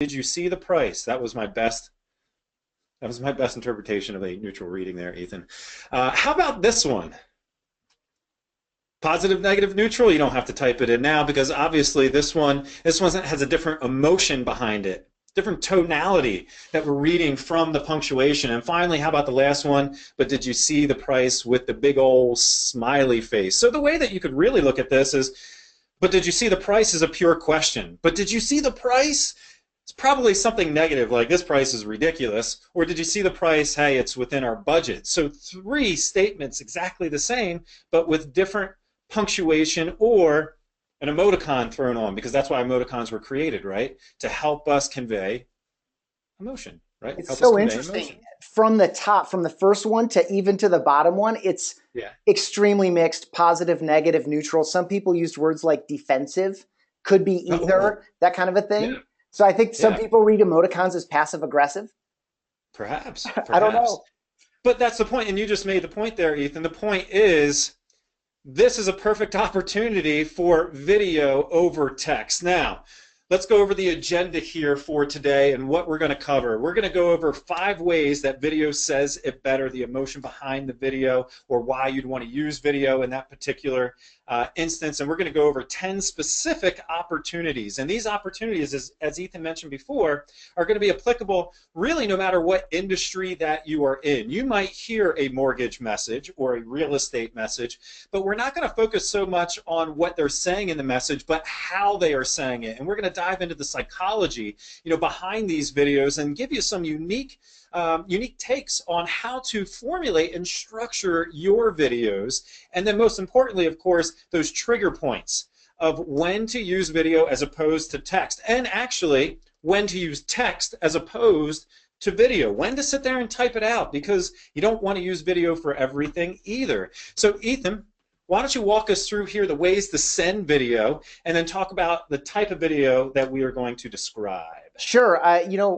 Did you see the price? That was my best interpretation of a neutral reading there, Ethan. How about this one? Positive, negative, neutral. You don't have to type it in now because obviously this one has a different emotion behind it, different tonality that we're reading from the punctuation. And finally, how about the last one? But did you see the price with the big old smiley face? So the way that you could really look at this is, but did you see the price is a pure question. But did you see the price? It's probably something negative like this price is ridiculous, or did you see the price? Hey, it's within our budget. So three statements exactly the same, but with different punctuation or an emoticon thrown on, because that's why emoticons were created, right? To help us convey emotion, right? It's Help us so convey interesting. emotion. From the top, from the first one to even to the bottom one, it's Yeah. extremely mixed, positive, negative, neutral. Some people used words like defensive, could be Oh, either, that kind of a yeah, thing. So I think some yeah. people read emoticons as passive aggressive. Perhaps, I don't perhaps. know. But that's the point, and you just made the point there, Ethan. The point is this is a perfect opportunity for video over text. Now, let's go over the agenda here for today and what we're going to cover. We're going to go over 5 ways that video says it better, the emotion behind the video, or why you'd want to use video in that particular instance. And we're going to go over 10 specific opportunities. And these opportunities, as Ethan mentioned before, are going to be applicable really no matter what industry that you are in. You might hear a mortgage message or a real estate message, but we're not going to focus so much on what they're saying in the message, but how they are saying it. And we're going to dive into the psychology, behind these videos and give you some unique takes on how to formulate and structure your videos. And then most importantly, of course, those trigger points of when to use video as opposed to text. And actually, when to use text as opposed to video, when to sit there and type it out, because you don't want to use video for everything either. So Ethan, why don't you walk us through here the ways to send video and then talk about the type of video that we are going to describe. Sure.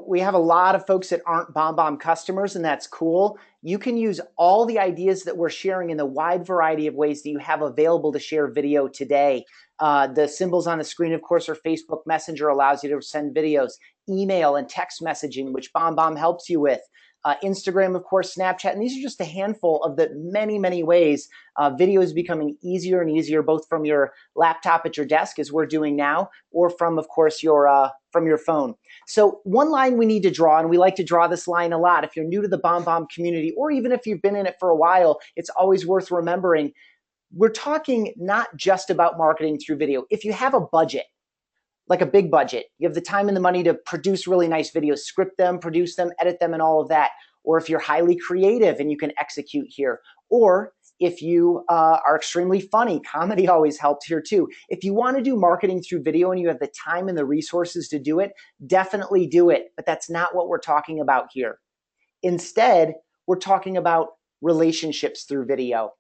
We have a lot of folks that aren't BombBomb customers, and that's cool. You can use all the ideas that we're sharing in the wide variety of ways that you have available to share video today. The symbols on the screen, of course, are Facebook Messenger, allows you to send videos, email and text messaging, which BombBomb helps you with. Instagram, of course, Snapchat, and these are just a handful of the many, many ways video is becoming easier and easier, both from your laptop at your desk, as we're doing now, or from, of course, from your phone. So one line we need to draw, and we like to draw this line a lot. If you're new to the BombBomb community, or even if you've been in it for a while, it's always worth remembering. We're talking not just about marketing through video. If you have a budget, like a big budget, you have the time and the money to produce really nice videos, script them, produce them, edit them, and all of that. Or if you're highly creative and you can execute here. Or if you are extremely funny, comedy always helps here too. If you want to do marketing through video and you have the time and the resources to do it, definitely do it. But that's not what we're talking about here. Instead, we're talking about relationships through video.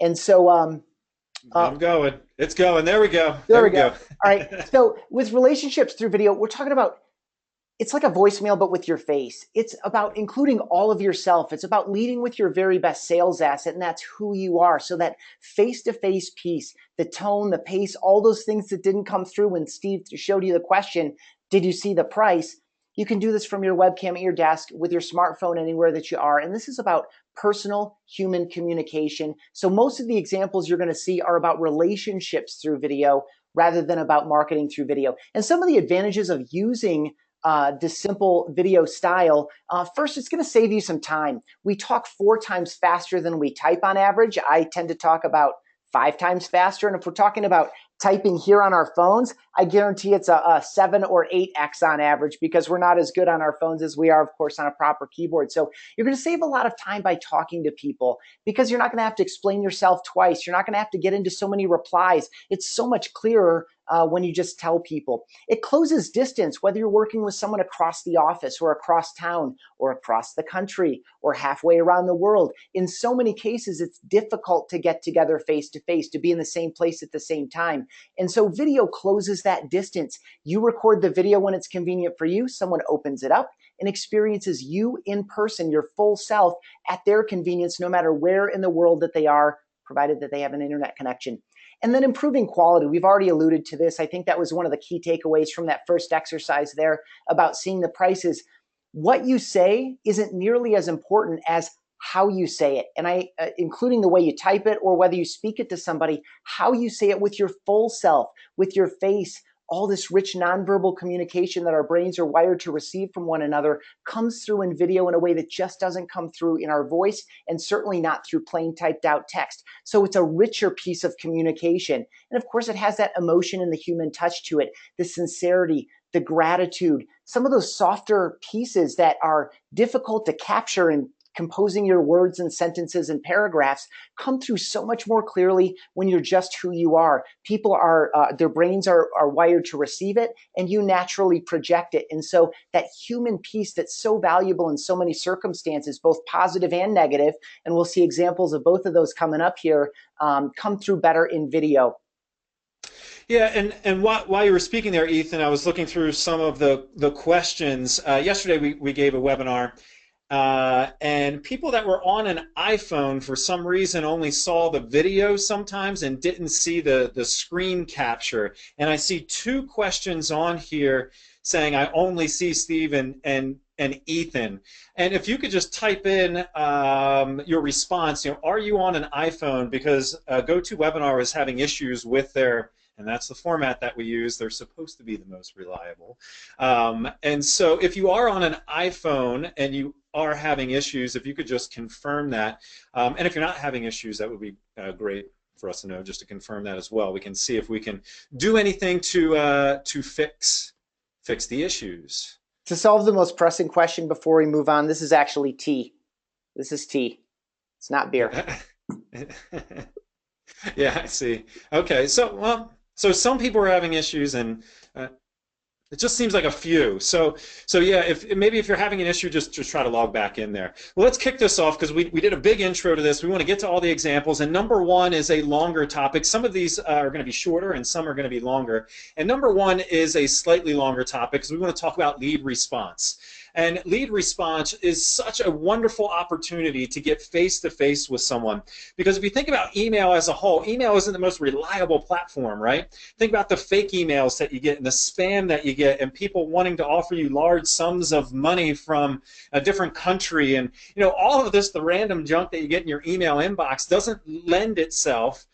And so, I'm going. It's going. There we go. there There we we go. go. All right. So with relationships through video, we're talking about, it's like a voicemail, but with your face. It's about including all of yourself. It's about leading with your very best sales asset, and that's who you are. So that face-to-face piece, the tone, the pace, all those things that didn't come through when Steve showed you the question, did you see the price? You can do this from your webcam at your desk, with your smartphone, anywhere that you are. And this is about personal human communication. So most of the examples you're going to see are about relationships through video rather than about marketing through video. And some of the advantages of using this simple video style, first, it's going to save you some time. We talk 4 times faster than we type on average. I tend to talk about 5 times faster. And if we're talking about typing here on our phones, I guarantee it's a 7 or 8x on average, because we're not as good on our phones as we are, of course, on a proper keyboard. So you're going to save a lot of time by talking to people, because you're not going to have to explain yourself twice. You're not going to have to get into so many replies. It's so much clearer when you just tell people. It closes distance, whether you're working with someone across the office or across town or across the country or halfway around the world. In so many cases, it's difficult to get together face to face, to be in the same place at the same time. And so video closes that distance. You record the video when it's convenient for you. Someone opens it up and experiences you in person, your full self, at their convenience, no matter where in the world that they are, provided that they have an internet connection. And then improving quality. We've already alluded to this. I think that was one of the key takeaways from that first exercise there about seeing the prices. What you say isn't nearly as important as how you say it. And including the way you type it or whether you speak it to somebody, how you say it with your full self, with your face, all this rich nonverbal communication that our brains are wired to receive from one another comes through in video in a way that just doesn't come through in our voice, and certainly not through plain typed out text. So it's a richer piece of communication. And of course, it has that emotion and the human touch to it, the sincerity, the gratitude, some of those softer pieces that are difficult to capture in composing your words and sentences and paragraphs come through so much more clearly when you're just who you are. People are, their brains are wired to receive it, and you naturally project it. And so that human piece that's so valuable in so many circumstances, both positive and negative, and we'll see examples of both of those coming up here, come through better in video. Yeah, and while you were speaking there, Ethan, I was looking through some of the questions. Yesterday we gave a webinar, and people that were on an iPhone for some reason only saw the video sometimes and didn't see the screen capture. And I see two questions on here saying I only see Steve and Ethan. And if you could just type in your response, are you on an iPhone? Because GoToWebinar is having issues with their, and that's the format that we use. They're supposed to be the most reliable. And so if you are on an iPhone and you are having issues, if you could just confirm that. And if you're not having issues, that would be great for us to know, just to confirm that as well. We can see if we can do anything to fix the issues. To solve the most pressing question before we move on, this is actually tea. This is tea. It's not beer. Yeah, I see. Okay, so some people are having issues, and it just seems like a few. So yeah, maybe if you're having an issue, just try to log back in there. Well, let's kick this off because we did a big intro to this. We want to get to all the examples, and number one is a longer topic. Some of these are going to be shorter, and some are going to be longer. And number one is a slightly longer topic because we want to talk about lead response. And lead response is such a wonderful opportunity to get face-to-face with someone. Because if you think about email as a whole, email isn't the most reliable platform, right? Think about the fake emails that you get and the spam that you get and people wanting to offer you large sums of money from a different country. And all of this, the random junk that you get in your email inbox doesn't lend itself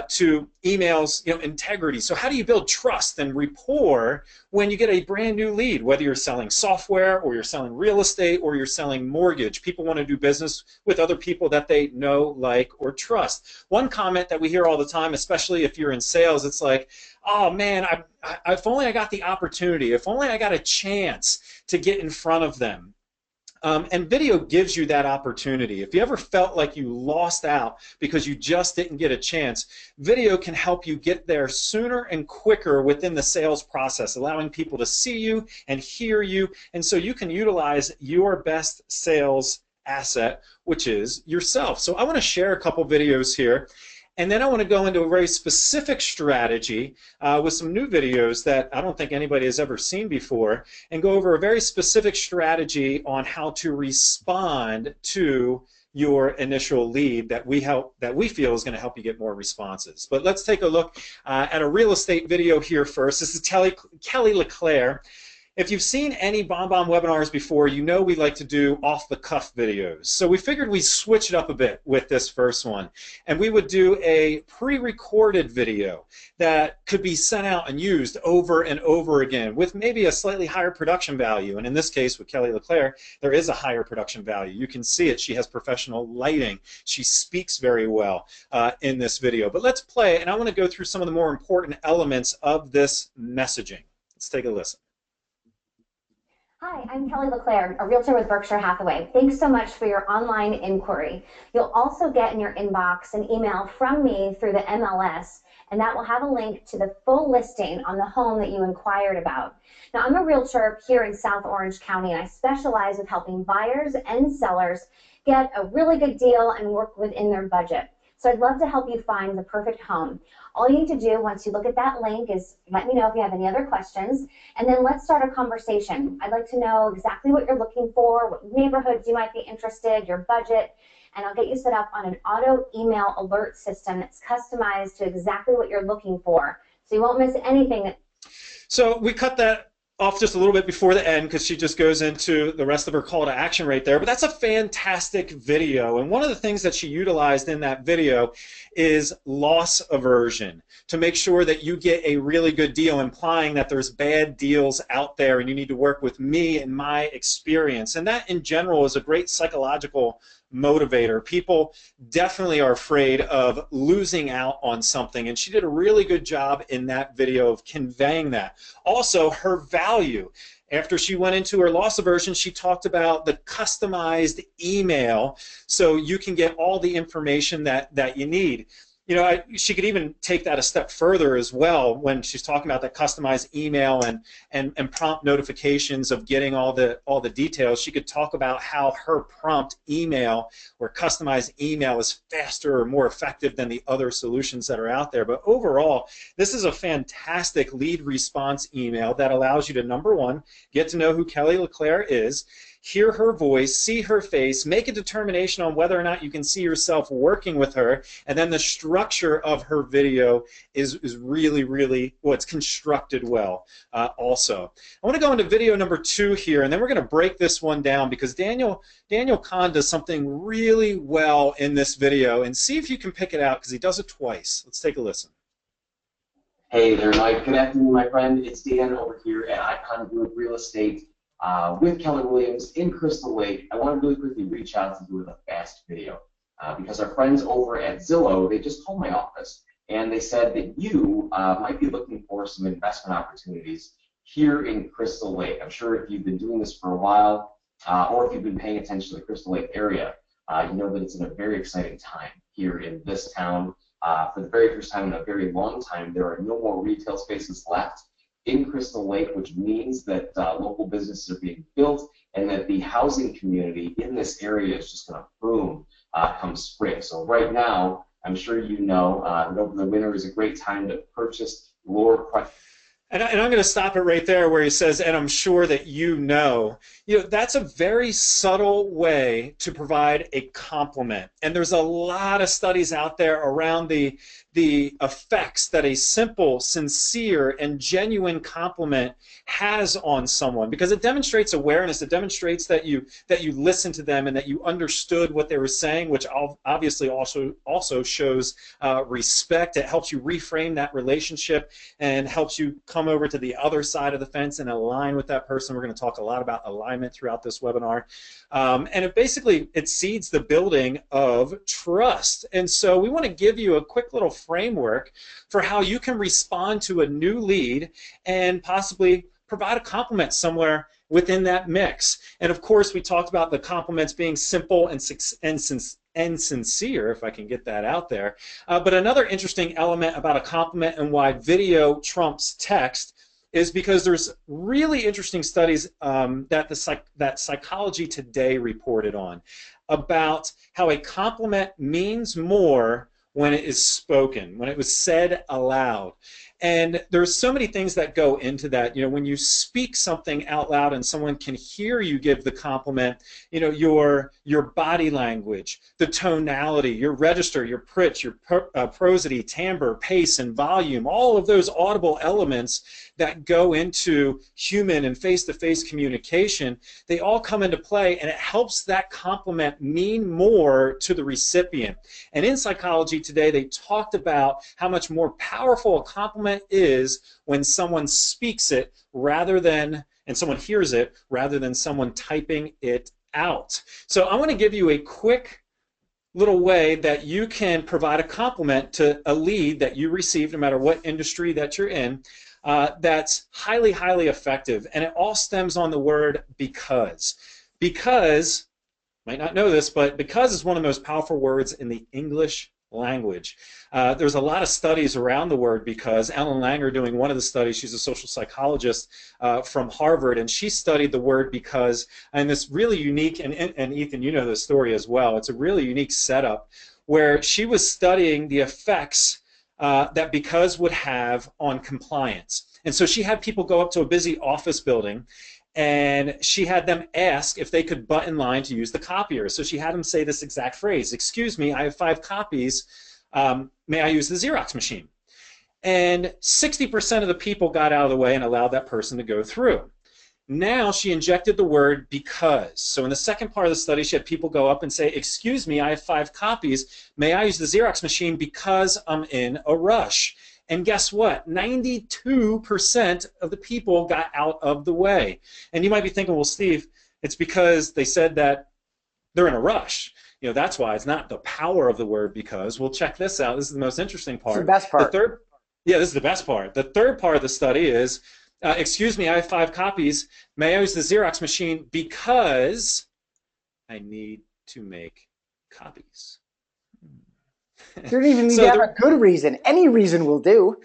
to emails, integrity. So how do you build trust and rapport when you get a brand new lead, whether you're selling software or you're selling real estate or you're selling mortgage? People want to do business with other people that they know, like, or trust. One comment that we hear all the time, especially if you're in sales, it's like, oh man, if only I got the opportunity, if only I got a chance to get in front of them. And video gives you that opportunity. If you ever felt like you lost out because you just didn't get a chance, video can help you get there sooner and quicker within the sales process, allowing people to see you and hear you, and so you can utilize your best sales asset, which is yourself. So I want to share a couple videos here. And then I want to go into a very specific strategy with some new videos that I don't think anybody has ever seen before, and go over a very specific strategy on how to respond to your initial lead that we feel is going to help you get more responses. But let's take a look at a real estate video here first. This is Kelly LeClaire. If you've seen any BombBomb webinars before, you know we like to do off-the-cuff videos. So we figured we'd switch it up a bit with this first one. And we would do a pre-recorded video that could be sent out and used over and over again with maybe a slightly higher production value. And in this case, with Kelly LeClaire, there is a higher production value. You can see it. She has professional lighting. She speaks very well in this video. But let's play, and I want to go through some of the more important elements of this messaging. Let's take a listen. Hi, I'm Kelly LeClaire, a realtor with Berkshire Hathaway. Thanks so much for your online inquiry. You'll also get in your inbox an email from me through the MLS, and that will have a link to the full listing on the home that you inquired about. Now, I'm a realtor here in South Orange County, and I specialize with helping buyers and sellers get a really good deal and work within their budget. So I'd love to help you find the perfect home. All you need to do once you look at that link is let me know if you have any other questions, and then let's start a conversation. I'd like to know exactly what you're looking for, what neighborhoods you might be interested, your budget, and I'll get you set up on an auto email alert system that's customized to exactly what you're looking for. So you won't miss anything. So we cut that off just a little bit before the end because she just goes into the rest of her call to action right there. But that's a fantastic video. And one of the things that she utilized in that video is loss aversion to make sure that you get a really good deal, implying that there's bad deals out there and you need to work with me and my experience. And that in general is a great psychological motivator. People definitely are afraid of losing out on something, and she did a really good job in that video of conveying that. Also, her value. After she went into her loss aversion, she talked about the customized email so you can get all the information that you need. You know, she could even take that a step further as well when she's talking about that customized email and prompt notifications of getting all the details. She could talk about how her prompt email or customized email is faster or more effective than the other solutions that are out there. But overall, this is a fantastic lead response email that allows you to, number one, get to know who Kelly LeClaire is, hear her voice, see her face, make a determination on whether or not you can see yourself working with her, and then the structure of her video is really, really, well, it's constructed well also. I want to go into video number 2 here, and then we're going to break this one down because Daniel Kahn does something really well in this video, and see if you can pick it out because he does it twice. Let's take a listen. Hey there, Mike. Good afternoon, my friend. It's Dan over here at Icon Group Real Estate. With Keller Williams in Crystal Lake. I want to really quickly reach out to do a fast video because our friends over at Zillow, they just called my office and they said that you might be looking for some investment opportunities here in Crystal Lake. I'm sure if you've been doing this for a while or if you've been paying attention to the Crystal Lake area, you know that it's in a very exciting time here in this town. For the very first time in a very long time, there are no more retail spaces left in Crystal Lake, which means that local businesses are being built and that the housing community in this area is just going to boom come spring. So right now, I'm sure you know, over the winter is a great time to purchase lower price. And I'm going to stop it right there where he says, and I'm sure that you know. You know, that's a very subtle way to provide a compliment. And there's a lot of studies out there around the effects that a simple, sincere, and genuine compliment has on someone, because it demonstrates awareness. It demonstrates that you listened to them and that you understood what they were saying, which obviously also shows respect. It helps you reframe that relationship and helps you come over to the other side of the fence and align with that person. We're going to talk a lot about alignment throughout this webinar. And it seeds the building of trust. And so we want to give you a quick little framework for how you can respond to a new lead and possibly provide a compliment somewhere within that mix. And of course, we talked about the compliments being simple and sincere, if I can get that out there. But another interesting element about a compliment and why video trumps text is because there's really interesting studies that Psychology Today reported on about how a compliment means more when it is spoken, when it was said aloud. And there's so many things that go into that. You know, when you speak something out loud and someone can hear you give the compliment, you know, your body language, the tonality, your register, your pitch, your prosody, timbre, pace, and volume, all of those audible elements that go into human and face-to-face communication, they all come into play, and it helps that compliment mean more to the recipient. And in Psychology Today, they talked about how much more powerful a compliment is when someone speaks it and someone hears it rather than someone typing it out. So I want to give you a quick little way that you can provide a compliment to a lead that you receive, no matter what industry that you're in, that's highly, highly effective. And it all stems on the word because. Because, you might not know this, but because is one of the most powerful words in the English language. There's a lot of studies around the word because. Ellen Langer doing one of the studies, she's a social psychologist from Harvard, and she studied the word because, and this really unique, and Ethan, you know this story as well, it's a really unique setup where she was studying the effects that because would have on compliance. And so she had people go up to a busy office building, and she had them ask if they could butt in line to use the copier. So she had them say this exact phrase: "Excuse me, I have 5 copies. May I use the Xerox machine?" And 60% of the people got out of the way and allowed that person to go through. Now she injected the word because. So in the second part of the study, she had people go up and say, "Excuse me, I have 5 copies. May I use the Xerox machine because I'm in a rush?" And guess what? 92% of the people got out of the way. And you might be thinking, well, Steve, it's because they said that they're in a rush. You know, that's why. It's not the power of the word because. Well, check this out. This is the most interesting part. It's the best part. This is the best part. The third part of the study is, "Excuse me, I have 5 copies. May I use the Xerox machine because I need to make copies." You don't even need to have a good reason. Any reason will do.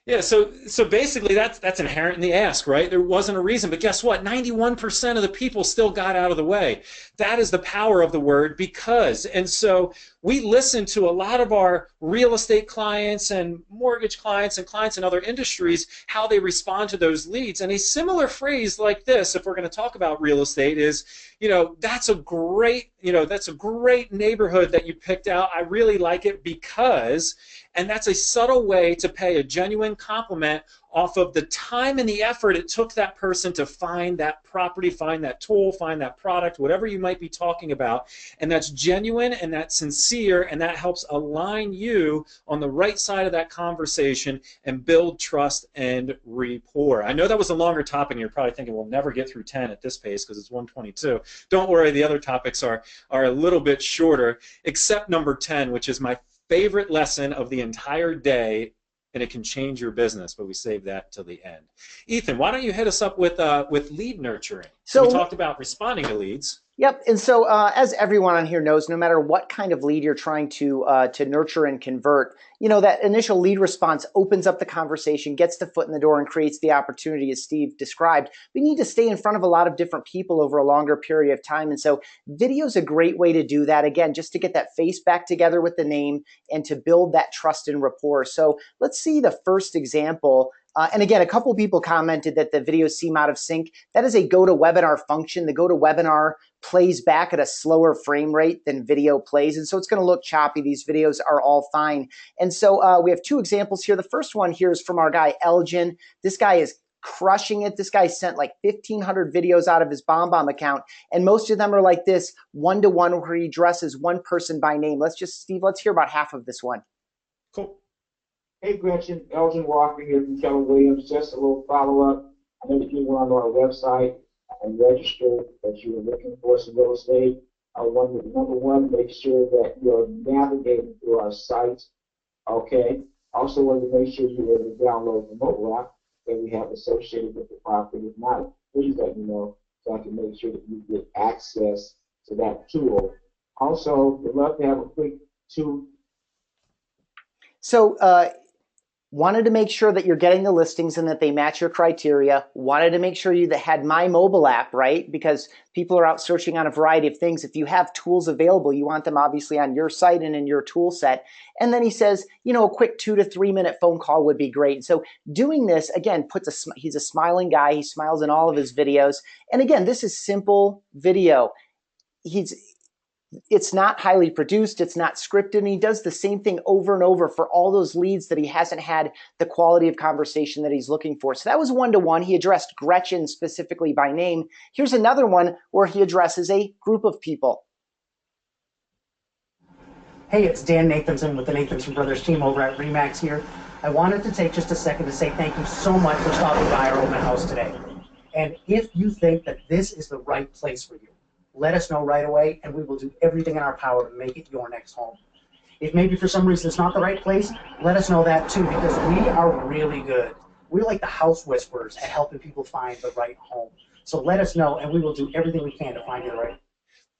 Yeah, so basically that's inherent in the ask, right? There wasn't a reason, but guess what? 91% of the people still got out of the way. That is the power of the word because. And so we listen to a lot of our real estate clients and mortgage clients and clients in other industries, how they respond to those leads. And a similar phrase like this, if we're going to talk about real estate, is, that's a great neighborhood that you picked out. I really like it because. And that's a subtle way to pay a genuine compliment off of the time and the effort it took that person to find that property, find that tool, find that product, whatever you might be talking about. And that's genuine and that's sincere, and that helps align you on the right side of that conversation and build trust and rapport. I know that was a longer topic, and you're probably thinking we'll never get through 10 at this pace because it's 1:22. Don't worry, the other topics are a little bit shorter, except number 10, which is my favorite lesson of the entire day, and it can change your business, but we save that till the end. Ethan, why don't you hit us up with lead nurturing? So we talked about responding to leads. Yep, and so as everyone on here knows, no matter what kind of lead you're trying to nurture and convert, that initial lead response opens up the conversation, gets the foot in the door, and creates the opportunity, as Steve described. We need to stay in front of a lot of different people over a longer period of time, and so video is a great way to do that, again, just to get that face back together with the name and to build that trust and rapport. So let's see the first example. And again, a couple of people commented that the videos seem out of sync. That is a GoToWebinar function. The GoToWebinar plays back at a slower frame rate than video plays, and so it's going to look choppy. These videos are all fine. And so we have 2 examples here. The first one here is from our guy Elgin. This guy is crushing it. This guy sent like 1,500 videos out of his BombBomb account, and most of them are like this, one-to-one, where he addresses one person by name. Let's hear about half of this one. Cool. Hey Gretchen, Elgin Walker here from Keller Williams. Just a little follow-up. I know that you were on our website and registered that you were looking for some real estate. I wanted to, number one, make sure that you're navigating through our site. Okay. Also wanted to make sure you were able to download the mobile app that we have associated with the property. If not, please let me know so I can make sure that you get access to that tool. Also, we'd love to have a quick So wanted to make sure that you're getting the listings and that they match your criteria. Wanted to make sure you that had my mobile app, right? Because people are out searching on a variety of things. If you have tools available, you want them obviously on your site and in your tool set. And then he says, a quick 2 to 3 minute phone call would be great. So doing this, again, he's a smiling guy. He smiles in all of his videos. And again, this is simple video. It's not highly produced, it's not scripted, and he does the same thing over and over for all those leads that he hasn't had the quality of conversation that he's looking for. So that was one-to-one. He addressed Gretchen specifically by name. Here's another one where he addresses a group of people. Hey, it's Dan Nathanson with the Nathanson Brothers team over at RE/MAX here. I wanted to take just a second to say thank you so much for stopping by our open house today. And if you think that this is the right place for you, let us know right away, and we will do everything in our power to make it your next home. If maybe for some reason it's not the right place, let us know that too, because we are really good. We're like the house whisperers at helping people find the right home. So let us know, and we will do everything we can to find you the right.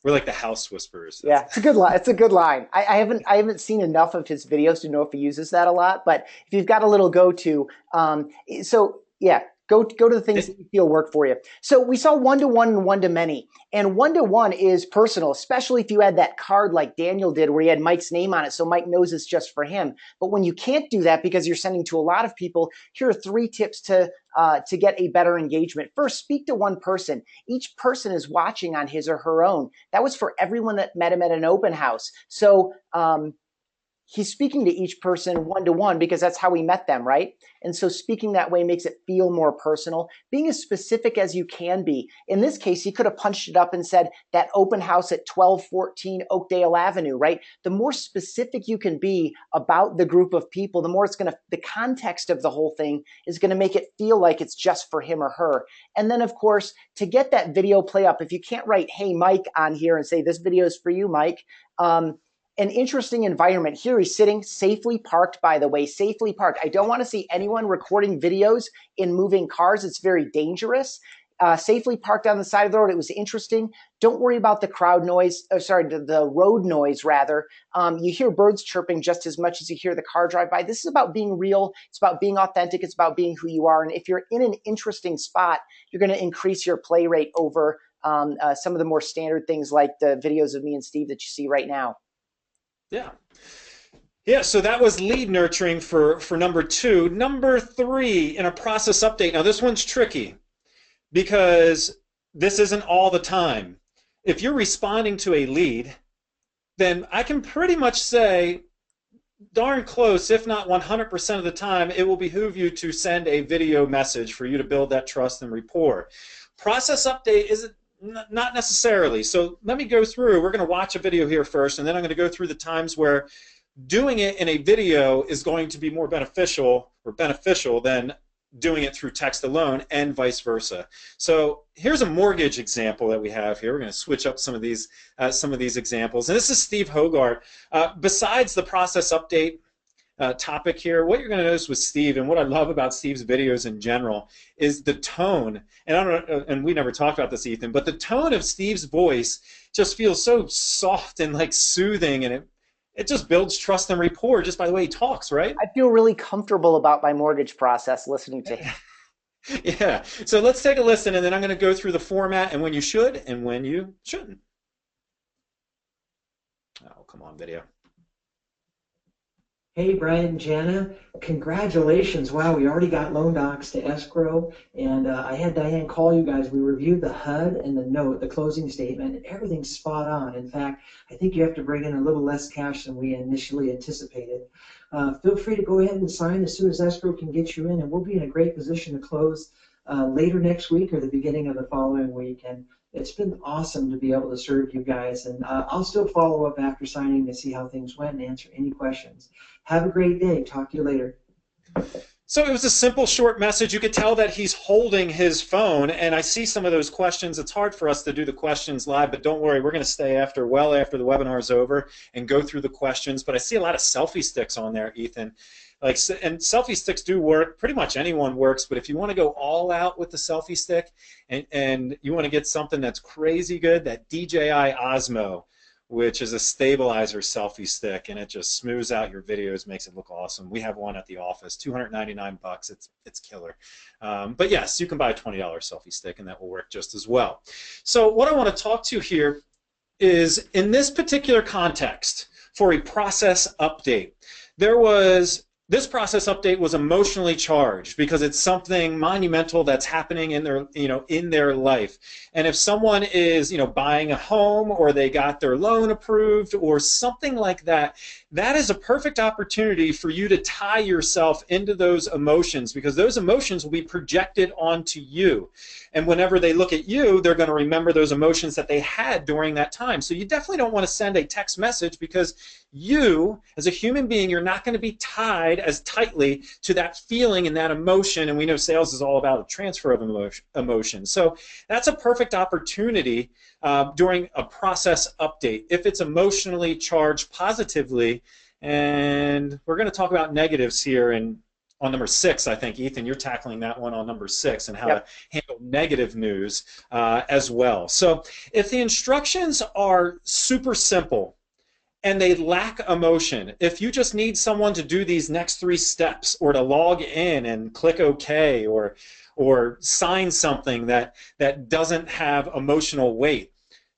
We're like the house whisperers. Yeah, it's a good line. It's a good line. I haven't seen enough of his videos to know if he uses that a lot, but if you've got a little go-to, so yeah. Go to the things that you feel work for you. So we saw one-to-one and one-to-many. And one-to-one is personal, especially if you had that card like Daniel did where he had Mike's name on it, so Mike knows it's just for him. But when you can't do that because you're sending to a lot of people, here are 3 tips to get a better engagement. First, speak to one person. Each person is watching on his or her own. That was for everyone that met him at an open house. So he's speaking to each person one-to-one because that's how we met them, right? And so speaking that way makes it feel more personal. Being as specific as you can be. In this case, he could have punched it up and said that open house at 1214 Oakdale Avenue, right? The more specific you can be about the group of people, the more it's going to, the context of the whole thing is going to make it feel like it's just for him or her. And then, of course, to get that video play up, if you can't write, hey, Mike, on here and say, this video is for you, Mike, an interesting environment. Here he's sitting safely parked, by the way, safely parked. I don't want to see anyone recording videos in moving cars. It's very dangerous. Safely parked on the side of the road. It was interesting. Don't worry about the crowd noise, the road noise rather. You hear birds chirping just as much as you hear the car drive by. This is about being real. It's about being authentic. It's about being who you are. And if you're in an interesting spot, you're going to increase your play rate over some of the more standard things like the videos of me and Steve that you see right now. Yeah. Yeah, so that was lead nurturing for number 2. Number 3, in a process update. Now, this one's tricky because this isn't all the time. If you're responding to a lead, then I can pretty much say darn close, if not 100% of the time, it will behoove you to send a video message for you to build that trust and rapport. Process update isn't not necessarily. So let me go through. We're going to watch a video here first, and then I'm going to go through the times where doing it in a video is going to be more beneficial than doing it through text alone, and vice versa. So here's a mortgage example that we have here. We're going to switch up some of these examples. And this is Steve Hogart. Besides the process update topic here, what you're going to notice with Steve, and what I love about Steve's videos in general, is the tone. And I don't know, and we never talked about this, Ethan, but the tone of Steve's voice just feels so soft and like soothing, and it just builds trust and rapport just by the way he talks, right? I feel really comfortable about my mortgage process listening to him. Yeah. So let's take a listen, and then I'm going to go through the format and when you should and when you shouldn't. Oh, come on, video. Hey, Brian and Jana, congratulations. Wow, we already got loan docs to escrow, and I had Diane call you guys. We reviewed the HUD and the note, the closing statement, and everything's spot on. In fact, I think you have to bring in a little less cash than we initially anticipated. Feel free to go ahead and sign as soon as escrow can get you in, and we'll be in a great position to close later next week or the beginning of the following week. And it's been awesome to be able to serve you guys, and I'll still follow up after signing to see how things went and answer any questions. Have a great day. Talk to you later. So it was a simple, short message. You could tell that he's holding his phone, and I see some of those questions. It's hard for us to do the questions live, but don't worry, we're going to stay well after the webinar is over and go through the questions. But I see a lot of selfie sticks on there, Ethan. And selfie sticks do work. Pretty much anyone works, but if you want to go all out with the selfie stick and you want to get something that's crazy good, that DJI Osmo, which is a stabilizer selfie stick, and it just smooths out your videos, makes it look awesome. We have one at the office, $299. It's killer. But yes, you can buy a $20 selfie stick, and that will work just as well. So what I want to talk to here is, in this particular context, for a process update, this process update was emotionally charged because it's something monumental that's happening in their life. And if someone is, buying a home, or they got their loan approved or something like that, that is a perfect opportunity for you to tie yourself into those emotions, because those emotions will be projected onto you. And whenever they look at you, they're going to remember those emotions that they had during that time. So you definitely don't want to send a text message, because you, as a human being, you're not going to be tied as tightly to that feeling and that emotion. And we know sales is all about a transfer of emotion. So that's a perfect opportunity during a process update if it's emotionally charged positively. And we're going to talk about negatives here on number 6. I think, Ethan, you're tackling that one on number 6, and how to handle negative news as well. So if the instructions are super simple and they lack emotion, if you just need someone to do these next 3 steps, or to log in and click OK, or or sign something that doesn't have emotional weight.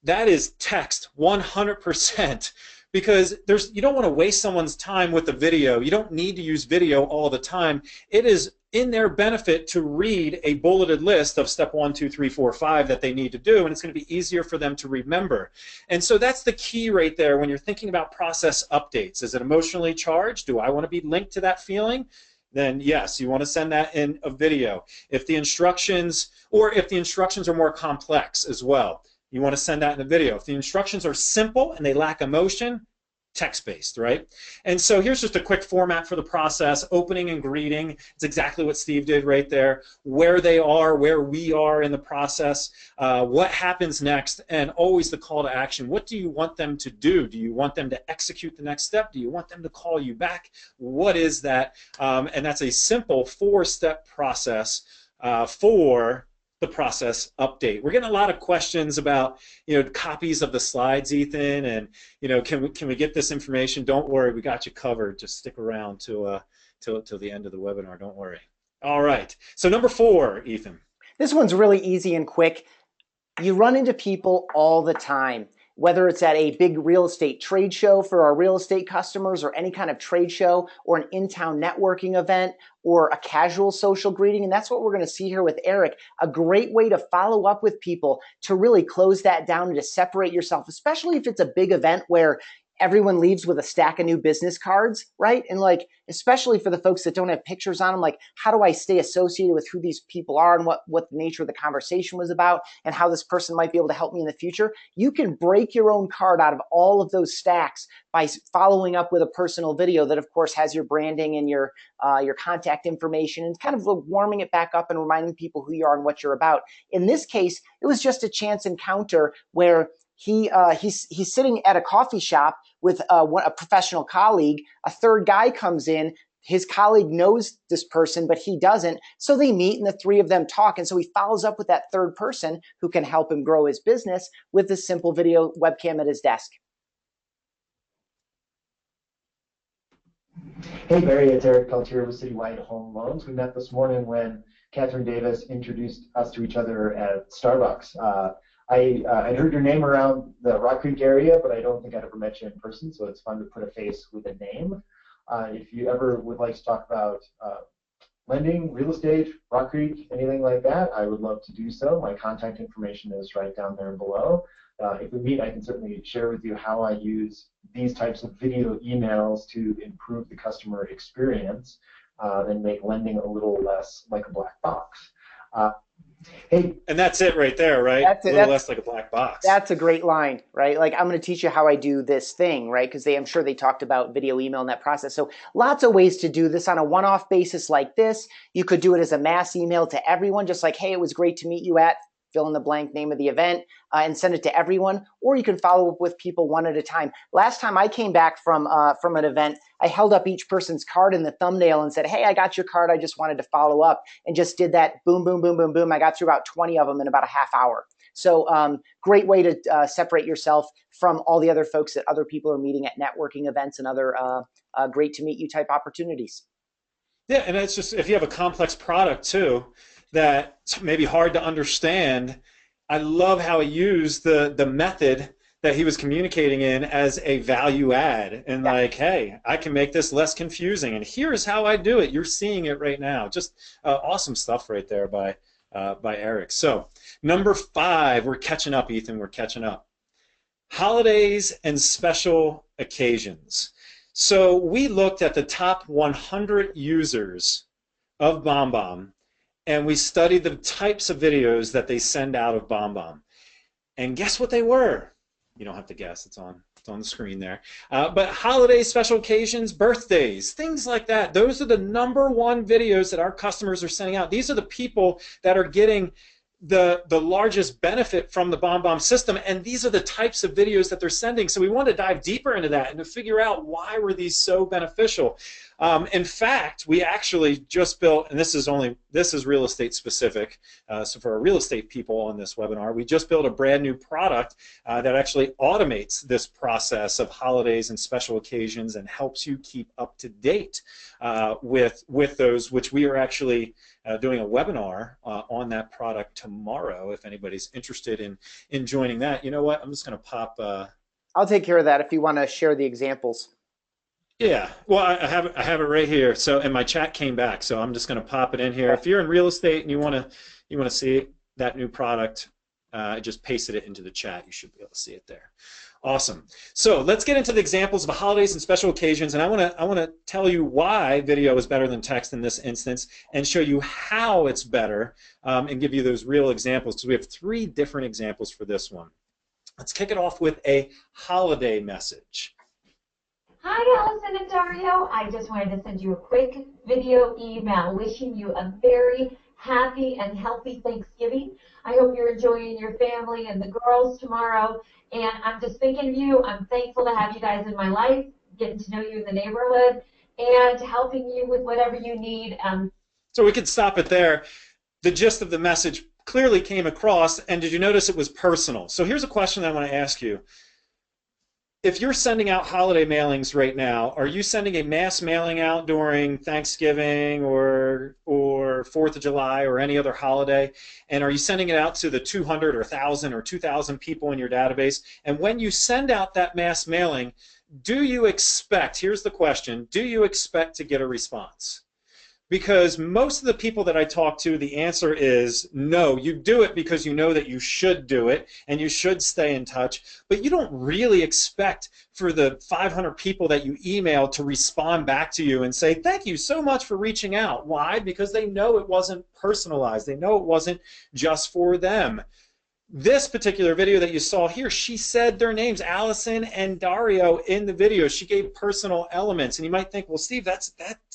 That is text 100%. Because you don't want to waste someone's time with a video. You don't need to use video all the time. It is in their benefit to read a bulleted list of step 1, 2, 3, 4, 5 that they need to do, and it's going to be easier for them to remember. And so that's the key right there when you're thinking about process updates. Is it emotionally charged? Do I want to be linked to that feeling? Then yes, you want to send that in a video. If the instructions are more complex as well, you want to send that in a video. If the instructions are simple and they lack emotion, text-based, right? And so here's just a quick format for the process. Opening and greeting. It's exactly what Steve did right there. Where they are, where we are in the process, what happens next, and always the call to action. What do you want them to do? Do you want them to execute the next step? Do you want them to call you back? What is that? And that's a simple 4-step process for the process update. We're getting a lot of questions about, copies of the slides, Ethan, and can we get this information? Don't worry, we got you covered. Just stick around till the end of the webinar. Don't worry. All right. So number 4, Ethan. This one's really easy and quick. You run into people all the time, whether it's at a big real estate trade show for our real estate customers, or any kind of trade show, or an in-town networking event, or a casual social greeting. And that's what we're going to see here with Eric. A great way to follow up with people, to really close that down and to separate yourself, especially if it's a big event where everyone leaves with a stack of new business cards, right? And especially for the folks that don't have pictures on them, how do I stay associated with who these people are and what the nature of the conversation was about and how this person might be able to help me in the future? You can break your own card out of all of those stacks by following up with a personal video that, of course, has your branding and your contact information, and kind of warming it back up and reminding people who you are and what you're about. In this case, it was just a chance encounter where he's sitting at a coffee shop with a professional colleague. A third guy comes in. His colleague knows this person, but he doesn't. So they meet and the three of them talk. And so he follows up with that third person who can help him grow his business with this simple video webcam at his desk. Hey Barry, it's Eric Peltier with Citywide Home Loans. We met this morning when Catherine Davis introduced us to each other at Starbucks. I'd heard your name around the Rock Creek area, but I don't think I'd ever met you in person, so it's fun to put a face with a name. If you ever would like to talk about lending, real estate, Rock Creek, anything like that, I would love to do so. My contact information is right down there below. If we meet, I can certainly share with you how I use these types of video emails to improve the customer experience and make lending a little less like a black box. Hey, and that's it right there, right? That's it. A little less like a black box. That's a great line, right? I'm going to teach you how I do this thing, right? Because I'm sure they talked about video email in that process. So lots of ways to do this on a one-off basis like this. You could do it as a mass email to everyone, just like, hey, it was great to meet you at fill in the blank name of the event, and send it to everyone. Or you can follow up with people one at a time. Last time I came back from an event, I held up each person's card in the thumbnail and said, hey, I got your card. I just wanted to follow up, and just did that. Boom, boom, boom, boom, boom. I got through about 20 of them in about a half hour. So great way to separate yourself from all the other folks that other people are meeting at networking events and other great to meet you type opportunities. Yeah, and it's just, if you have a complex product too, that's maybe hard to understand, I love how he used the method that he was communicating in as a value add, and like, hey, I can make this less confusing, and here's how I do it. You're seeing it right now. Just awesome stuff right there by Eric. So number 5, we're catching up, Ethan. We're catching up. Holidays and special occasions. So we looked at the top 100 users of BombBomb, and we studied the types of videos that they send out of BombBomb. And guess what they were? You don't have to guess. It's on the screen there. But holidays, special occasions, birthdays, things like that. Those are the #1 videos that our customers are sending out. These are the people that are getting the largest benefit from the BombBomb system, and these are the types of videos that they're sending. So we want to dive deeper into that and to figure out why were these so beneficial. In fact, we actually just built, and this is real estate specific, so for our real estate people on this webinar, we just built a brand new product that actually automates this process of holidays and special occasions and helps you keep up to date with those, which we are actually doing a webinar on that product tomorrow. If anybody's interested in joining that, you know what? I'm just going to pop. I'll take care of that if you want to share the examples. Yeah, well, I have it right here. So, and my chat came back, so I'm just going to pop it in here. If you're in real estate and you want to see that new product, I just pasted it into the chat. You should be able to see it there. Awesome. So let's get into the examples of the holidays and special occasions, and I want to tell you why video is better than text in this instance, and show you how it's better, and give you those real examples. So we have 3 different examples for this one. Let's kick it off with a holiday message. Hi, Allison and Dario. I just wanted to send you a quick video email wishing you a very happy and healthy Thanksgiving. I hope you're enjoying your family and the girls tomorrow. And I'm just thinking of you. I'm thankful to have you guys in my life, getting to know you in the neighborhood, and helping you with whatever you need. So we could stop it there. The gist of the message clearly came across, and did you notice it was personal? So here's a question I want to ask you. If you're sending out holiday mailings right now, are you sending a mass mailing out during Thanksgiving or 4th of July or any other holiday? And are you sending it out to the 200 or 1,000 or 2,000 people in your database? And when you send out that mass mailing, do you expect, here's the question, do you expect to get a response? Because most of the people that I talk to, the answer is no. You do it because you know that you should do it and you should stay in touch, but you don't really expect for the 500 people that you email to respond back to you and say, thank you so much for reaching out. Why? Because they know it wasn't personalized. They know it wasn't just for them. This particular video that you saw here, she said their names, Allison and Dario, in the video. She gave personal elements, and you might think, well, Steve, that's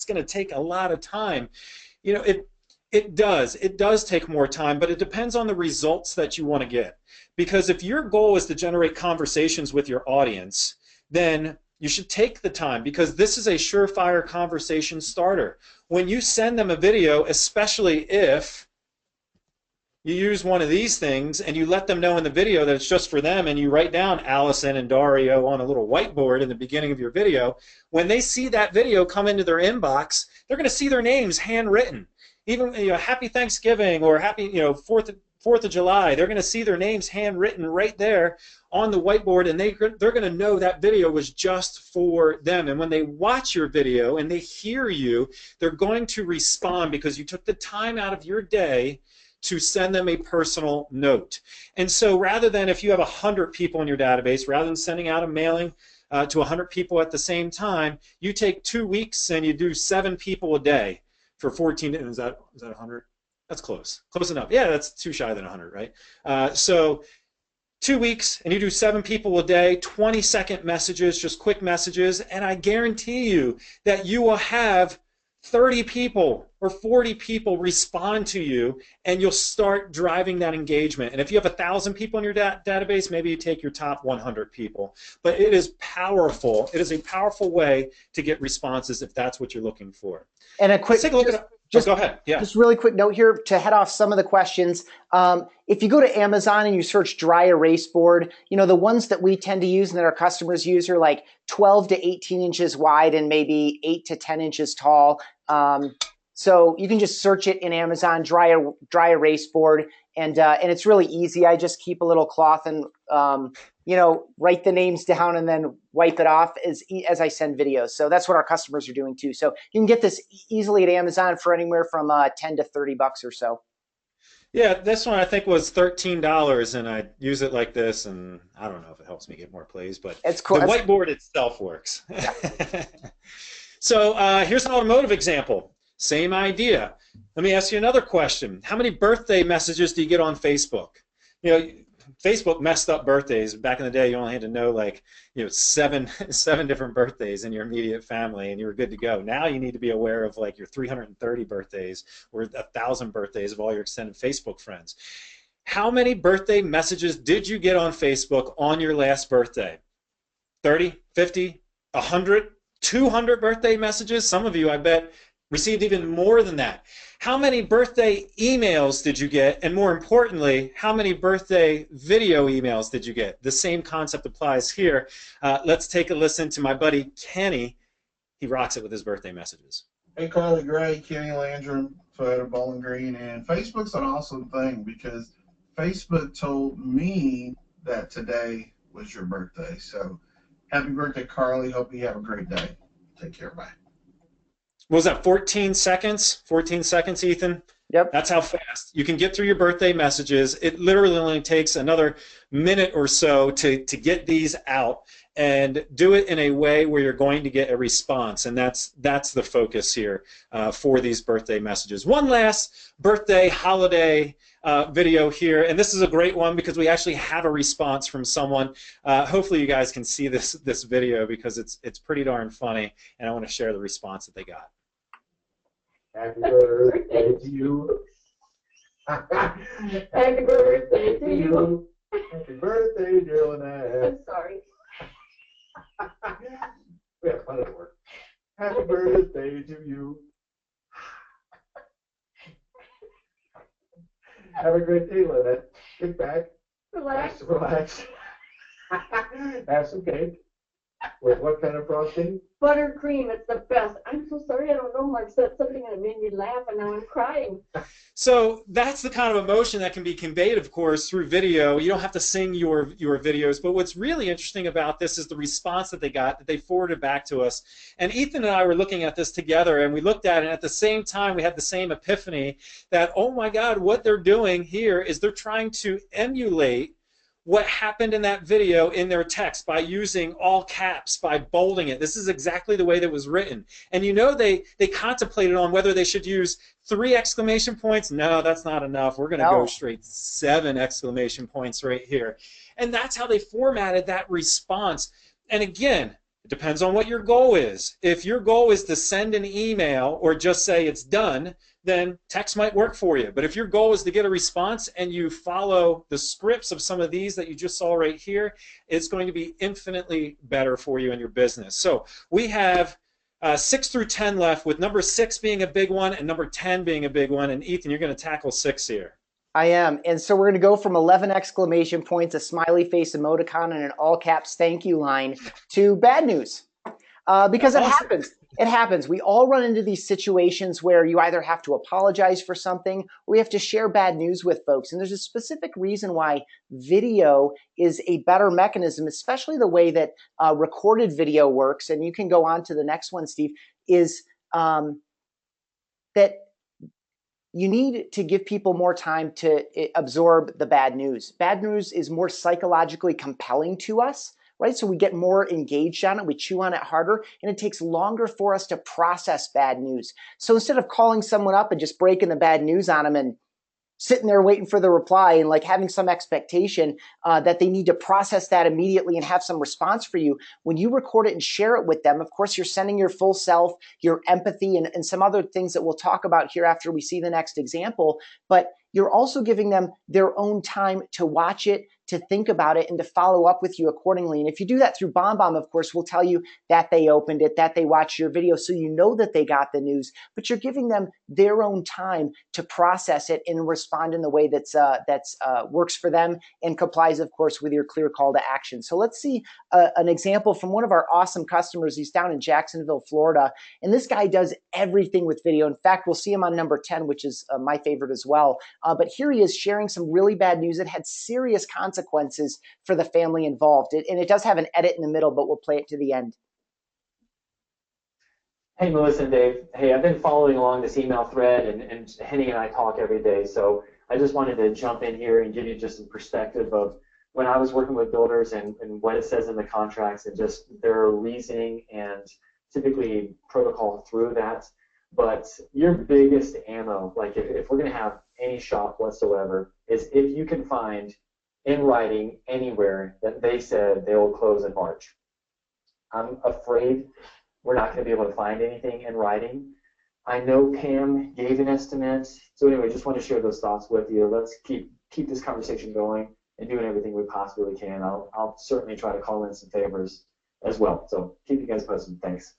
going to take a lot of time. You know, it does take more time, but it depends on the results that you want to get. Because if your goal is to generate conversations with your audience, then you should take the time, because this is a surefire conversation starter. When you send them a video, especially if you use one of these things and you let them know in the video that it's just for them, and you write down Allison and Dario on a little whiteboard in the beginning of your video, when they see that video come into their inbox, they're going to see their names handwritten. Even, you know, Happy Thanksgiving or Happy, you know, 4th of July, they're going to see their names handwritten right there on the whiteboard, and they're going to know that video was just for them. And when they watch your video and they hear you, they're going to respond because you took the time out of your day to send them a personal note. And so rather than, if you have 100 people in your database, rather than sending out a mailing to 100 people at the same time, you take 2 weeks and you do 7 people a day for 14. Is that 100? That's close enough. Yeah, that's too shy than 100, right? So 2 weeks and you do 7 people a day, 20-second messages, just quick messages, and I guarantee you that you will have 30 people or 40 people respond to you, and you'll start driving that engagement. And if you have 1,000 people in your database, maybe you take your top 100 people. But it is powerful. It is a powerful way to get responses if that's what you're looking for. And a quick, let's take a look at. Go ahead. Yeah. Just really quick note here to head off some of the questions. If you go to Amazon and you search dry erase board, you know, the ones that we tend to use and that our customers use are like 12 to 18 inches wide and maybe 8 to 10 inches tall. So you can just search it in Amazon, dry erase board, and it's really easy. I just keep a little cloth and you know, write the names down and then wipe it off as I send videos. So that's what our customers are doing too. So you can get this easily at Amazon for anywhere from 10 to 30 bucks or so. Yeah, this one I think was $13, and I use it like this, and I don't know if it helps me get more plays, but it's cool. The whiteboard itself works. Yeah. So here's an automotive example. Same idea. Let me ask you another question. How many birthday messages do you get on Facebook? You know, Facebook messed up birthdays. Back in the day, you only had to know, like, you know, seven different birthdays in your immediate family, and you were good to go. Now you need to be aware of, like, your 330 birthdays or 1,000 birthdays of all your extended Facebook friends. How many birthday messages did you get on Facebook on your last birthday? 30, 50, 100, 200 birthday messages? Some of you, I bet, received even more than that. How many birthday emails did you get? And more importantly, how many birthday video emails did you get? The same concept applies here. Let's take a listen to my buddy Kenny. He rocks it with his birthday messages. Hey, Carly Gray, Kenny Landrum, Toyota Bowling Green, and Facebook's an awesome thing because Facebook told me that today was your birthday. So happy birthday, Carly. Hope you have a great day. Take care. Bye. What was that, 14 seconds? 14 seconds, Ethan? Yep. That's how fast you can get through your birthday messages. It literally only takes another minute or so to get these out, and do it in a way where you're going to get a response. And that's the focus here for these birthday messages. One last birthday holiday video here, and this is a great one because we actually have a response from someone. Hopefully you guys can see this video because it's pretty darn funny, and I want to share the response that they got. Happy birthday to you. Happy birthday to you. Happy birthday, dear Lynette. I'm sorry. We have fun at work. Happy birthday to you. Have a great day, Lynette. Get back. Relax. Relax. Have some cake. With what kind of frosting? Buttercream, it's the best. I'm so sorry, I don't know. I said something and it made me laugh, and now I'm crying. So that's the kind of emotion that can be conveyed, of course, through video. You don't have to sing your videos, but what's really interesting about this is the response that they got, that they forwarded back to us. And Ethan and I were looking at this together, and we looked at it, and at the same time we had the same epiphany that, oh my God, what they're doing here is they're trying to emulate what happened in that video in their text by using all caps, by bolding it. This is exactly the way that it was written. And you know they contemplated on whether they should use 3 exclamation points. No, that's not enough. We're going to go straight 7 exclamation points right here. And that's how they formatted that response. And again, it depends on what your goal is. If your goal is to send an email or just say it's done, then text might work for you. But if your goal is to get a response and you follow the scripts of some of these that you just saw right here, it's going to be infinitely better for you in your business. So we have 6 through 10 left, with number 6 being a big one and number 10 being a big one. And Ethan, you're going to tackle 6 here. I am. And so we're going to go from 11 exclamation points, a smiley face emoticon, and an all caps thank you line to bad news. Because it happens. It happens. We all run into these situations where you either have to apologize for something or we have to share bad news with folks. And there's a specific reason why video is a better mechanism, especially the way that recorded video works. And you can go on to the next one, Steve, is that you need to give people more time to absorb the bad news. Bad news is more psychologically compelling to us, right? So we get more engaged on it, we chew on it harder, and it takes longer for us to process bad news. So instead of calling someone up and just breaking the bad news on them and sitting there waiting for the reply and like having some expectation that they need to process that immediately and have some response for you, when you record it and share it with them, of course, you're sending your full self, your empathy, and some other things that we'll talk about here after we see the next example. But you're also giving them their own time to watch it, to think about it, and to follow up with you accordingly. And if you do that through BombBomb, of course, we'll tell you that they opened it, that they watched your video, so you know that they got the news, but you're giving them their own time to process it and respond in the way that's works for them and complies, of course, with your clear call to action. So let's see an example from one of our awesome customers. He's down in Jacksonville, Florida, and this guy does everything with video. In fact, we'll see him on number 10, which is my favorite as well. But here he is sharing some really bad news that had serious consequences for the family involved. And it does have an edit in the middle, but we'll play it to the end. Hey, Melissa and Dave. Hey, I've been following along this email thread, and Henny and I talk every day. So I just wanted to jump in here and give you just some perspective of when I was working with builders and what it says in the contracts and just their reasoning and typically protocol through that. But your biggest ammo, like if we're going to have any shop whatsoever, is if you can find in writing anywhere that they said they will close in March. I'm afraid we're not going to be able to find anything in writing. I know Pam gave an estimate. So anyway, just want to share those thoughts with you. Let's keep this conversation going and doing everything we possibly can. I'll certainly try to call in some favors as well. So keep you guys posted. Thanks.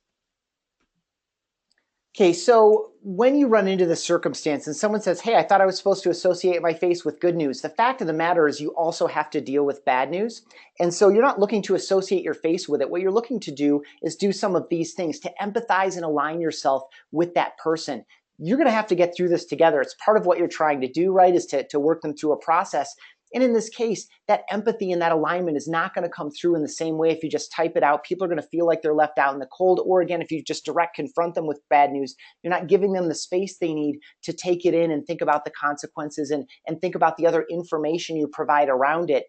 Okay, so when you run into the circumstance and someone says, hey, I thought I was supposed to associate my face with good news, the fact of the matter is you also have to deal with bad news. And so you're not looking to associate your face with it. What you're looking to do is do some of these things to empathize and align yourself with that person. you're going to have to get through this together. It's part of what you're trying to do, right, is to work them through a process. And in this case, that empathy and that alignment is not going to come through in the same way if you just type it out. People are going to feel like they're left out in the cold. Or again, if you just direct confront them with bad news, you're not giving them the space they need to take it in and think about the consequences and think about the other information you provide around it.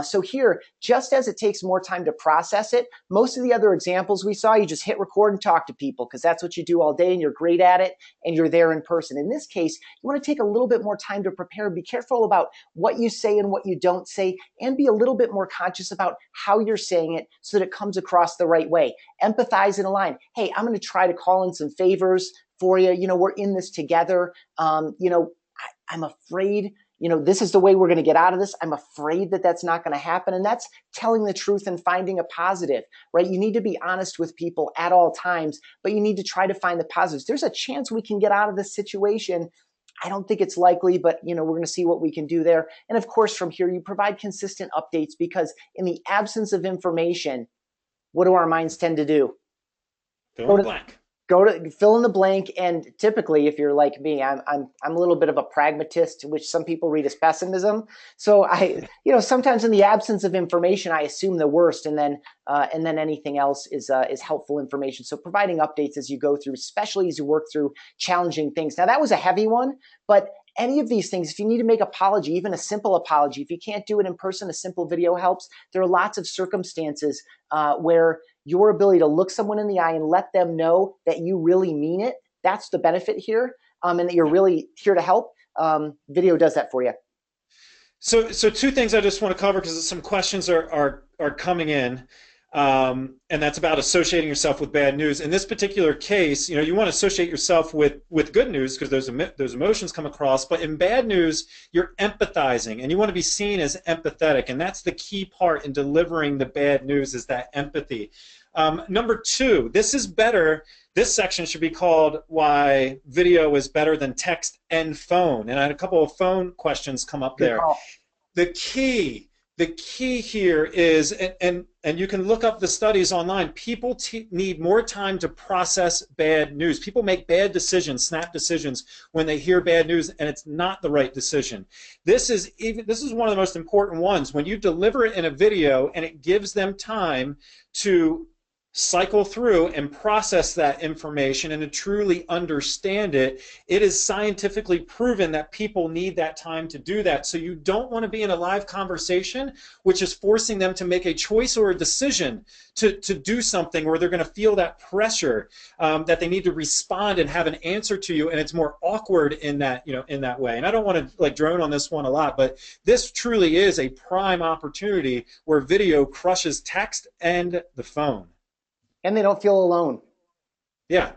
So here, just as it takes more time to process it, most of the other examples we saw, you just hit record and talk to people because that's what you do all day and you're great at it and you're there in person. In this case, you want to take a little bit more time to prepare. Be careful about what you say and what you don't say, and be a little bit more conscious about how you're saying it so that it comes across the right way. Empathize and align. Hey, I'm going to try to call in some favors for you. You know, we're in this together. You know, I'm afraid, you know, this is the way we're going to get out of this. I'm afraid that that's not going to happen. And that's telling the truth and finding a positive, right? You need to be honest with people at all times, but you need to try to find the positives. There's a chance we can get out of this situation. I don't think it's likely, but you know, we're going to see what we can do there. And of course, from here, you provide consistent updates because in the absence of information, what do our minds tend to do? Fill in the blank. Go to fill in the blank. And typically, if you're like me, I'm a little bit of a pragmatist, which some people read as pessimism. So you know, sometimes in the absence of information, I assume the worst, and then anything else is helpful information. So providing updates as you go through, especially as you work through challenging things. Now that was a heavy one, but any of these things, if you need to make apology, even a simple apology, if you can't do it in person, a simple video helps. There are lots of circumstances where your ability to look someone in the eye and let them know that you really mean it, that's the benefit here, and that you're really here to help. Video does that for you. So two things I just want to cover because some questions are coming in. And that's about associating yourself with bad news. In this particular case, you know, you want to associate yourself with good news because those emotions come across. But in bad news, you're empathizing, and you want to be seen as empathetic, and that's the key part in delivering the bad news is that empathy. Number two, this is better. This section should be called "Why Video is Better Than Text and Phone." And I had a couple of phone questions come up there. The key here is, and you can look up the studies online, people need more time to process bad news. People make bad decisions, snap decisions, when they hear bad news, and it's not the right decision. This is one of the most important ones. When you deliver it in a video and it gives them time to cycle through and process that information and to truly understand it, it is scientifically proven that people need that time to do that. So you don't want to be in a live conversation which is forcing them to make a choice or a decision to do something where they're going to feel that pressure that they need to respond and have an answer to you, and it's more awkward in that, you know, in that way. And I don't want to like drone on this one a lot, but this truly is a prime opportunity where video crushes text and the phone. And they don't feel alone. Yeah.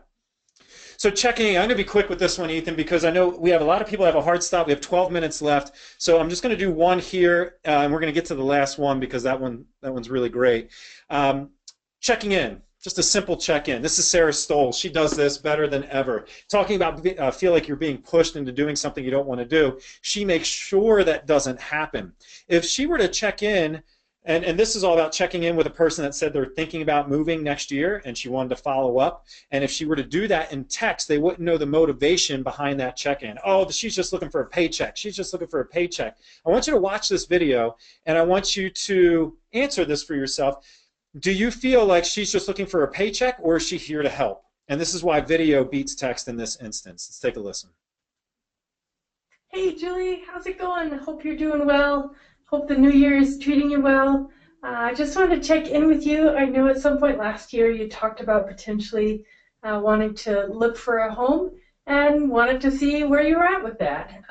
So checking, I'm going to be quick with this one, Ethan, because I know we have a lot of people have a hard stop. We have 12 minutes left. So I'm just going to do one here, and we're going to get to the last one because that one's really great. Checking in, just a simple check-in. This is Sarah Stoll. She does this better than ever. Talking about feel like you're being pushed into doing something you don't want to do. She makes sure that doesn't happen. If she were to check in, and this is all about checking in with a person that said they're thinking about moving next year and she wanted to follow up. And if she were to do that in text, they wouldn't know the motivation behind that check-in. Oh, she's just looking for a paycheck. She's just looking for a paycheck. I want you to watch this video and I want you to answer this for yourself. Do you feel like she's just looking for a paycheck, or is she here to help? And this is why video beats text in this instance. Let's take a listen. Hey, Julie, how's it going? Hope you're doing well. Hope the new year is treating you well. I just wanted to check in with you. I know at some point last year you talked about potentially wanting to look for a home and wanted to see where you were at with that.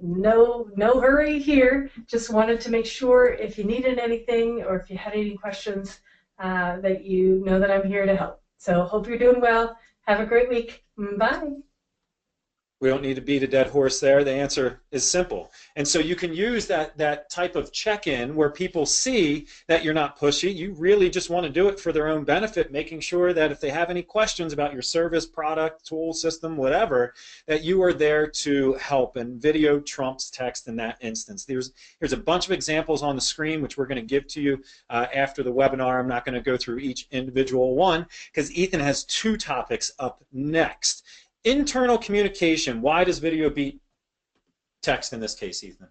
No hurry here. Just wanted to make sure if you needed anything or if you had any questions that you know that I'm here to help. So hope you're doing well. Have a great week. Bye. We don't need to beat a dead horse there. The answer is simple. And so you can use that type of check-in where people see that you're not pushy. You really just want to do it for their own benefit, making sure that if they have any questions about your service, product, tool, system, whatever, that you are there to help. And video trumps text in that instance. Here's a bunch of examples on the screen which we're going to give to you after the webinar. I'm not going to go through each individual one because Ethan has two topics up next. internal communication, why does video beat text in this case, Ethan?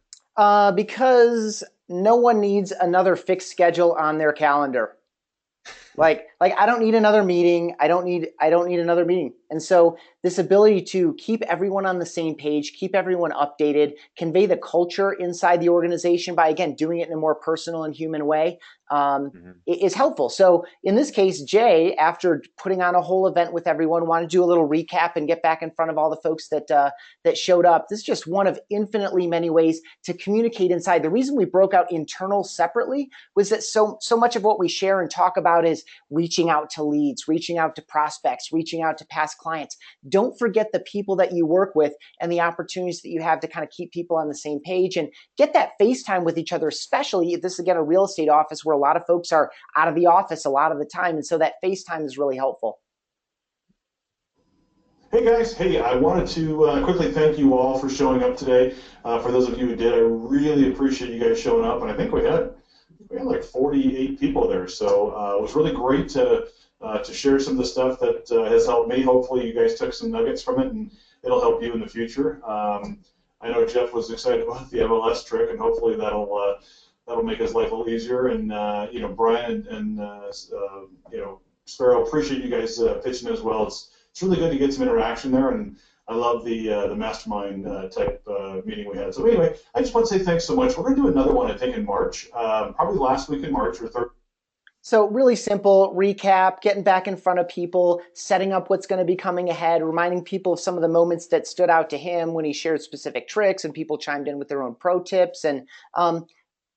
Because no one needs another fixed schedule on their calendar. Like I don't need another meeting. I don't need another meeting. And so this ability to keep everyone on the same page, keep everyone updated, convey the culture inside the organization by, again, doing it in a more personal and human way, is helpful. So in this case, Jay, after putting on a whole event with everyone, wanted to do a little recap and get back in front of all the folks that showed up. This is just one of infinitely many ways to communicate inside. The reason we broke out internal separately was that so much of what we share and talk about is reaching out to leads, reaching out to prospects, reaching out to past clients. Don't forget the people that you work with and the opportunities that you have to kind of keep people on the same page and get that FaceTime with each other, especially if this is, again, a real estate office where a lot of folks are out of the office a lot of the time. And so that FaceTime is really helpful. Hey guys, hey, I wanted to quickly thank you all for showing up today. For those of you who did, I really appreciate you guys showing up. And I think we had like 48 people there. So it was really great to share some of the stuff that has helped me. Hopefully you guys took some nuggets from it and it'll help you in the future. I know Jeff was excited about the MLS trick, and hopefully that'll make his life a little easier. And you know, Brian and you know, Sparrow, appreciate you guys pitching as well. It's really good to get some interaction there, and I love the mastermind type meeting we had. So anyway, I just want to say thanks so much. We're going to do another one, I think, in March, probably last week in March or third. So really simple recap, getting back in front of people, setting up what's going to be coming ahead, reminding people of some of the moments that stood out to him when he shared specific tricks and people chimed in with their own pro tips. And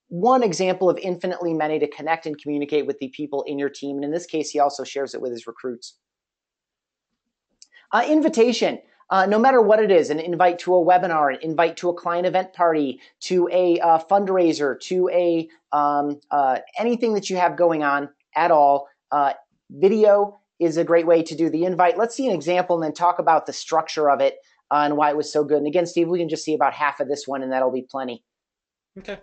one example of infinitely many to connect and communicate with the people in your team. And in this case, he also shares it with his recruits. Invitation. No matter what it is, an invite to a webinar, an invite to a client event party, to a fundraiser, to a anything that you have going on at all, video is a great way to do the invite. Let's see an example and then talk about the structure of it and why it was so good. And again, Steve, we can just see about half of this one and that'll be plenty. Okay.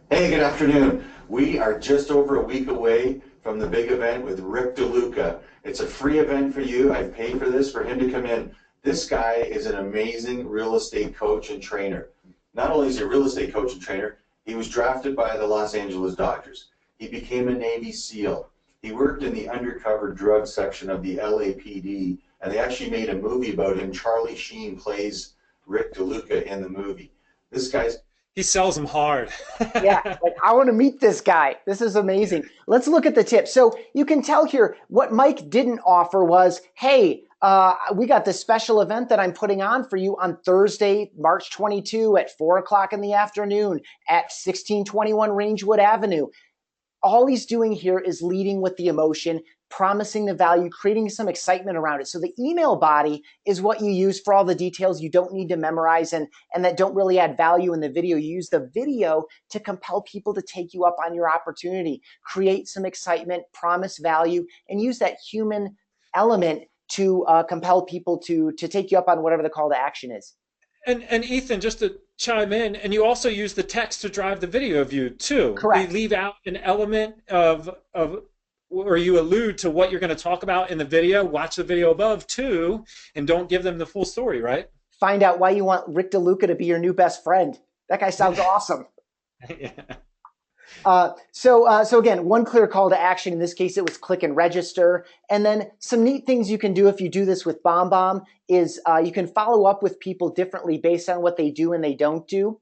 Hey, good afternoon. We are just over a week away from the big event with Rick DeLuca. It's a free event for you. I paid for this for him to come in. This guy is an amazing real estate coach and trainer. Not only is he a real estate coach and trainer, he was drafted by the Los Angeles Dodgers. He became a Navy SEAL. He worked in the undercover drug section of the LAPD, and they actually made a movie about him. Charlie Sheen plays Rick DeLuca in the movie. This guy's He sells them hard. Yeah, like, I want to meet this guy. This is amazing. Let's look at the tips. So you can tell here what Mike didn't offer was, hey, we got this special event that I'm putting on for you on Thursday, March 22 at 4 o'clock in the afternoon at 1621 Rangewood Avenue. All he's doing here is leading with the emotion, promising the value, creating some excitement around it. So the email body is what you use for all the details you don't need to memorize and that don't really add value in the video. You use the video to compel people to take you up on your opportunity, create some excitement, promise value, and use that human element to compel people to take you up on whatever the call to action is. And Ethan, just to chime in, and you also use the text to drive the video view too. Correct. You leave out an element of or you allude to what you're going to talk about in the video. Watch the video above too, and don't give them the full story, right? Find out why you want Rick DeLuca to be your new best friend. That guy sounds awesome. Yeah. So again, one clear call to action. In this case, it was click and register. And then some neat things you can do if you do this with BombBomb is you can follow up with people differently based on what they do and they don't do.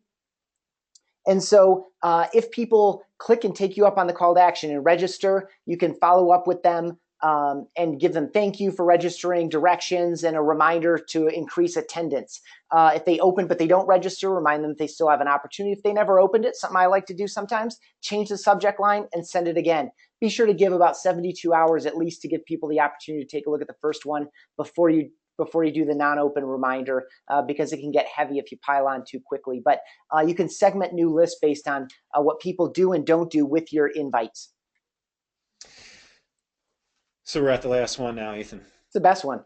And so if people click and take you up on the call to action and register, you can follow up with them and give them thank you for registering, directions, and a reminder to increase attendance. If they open but they don't register, remind them that they still have an opportunity. If they never opened it, something I like to do sometimes, change the subject line and send it again. Be sure to give about 72 hours at least to give people the opportunity to take a look at the first one before you do the non-open reminder, because it can get heavy if you pile on too quickly. But you can segment new lists based on what people do and don't do with your invites. So we're at the last one now, Ethan. It's the best one.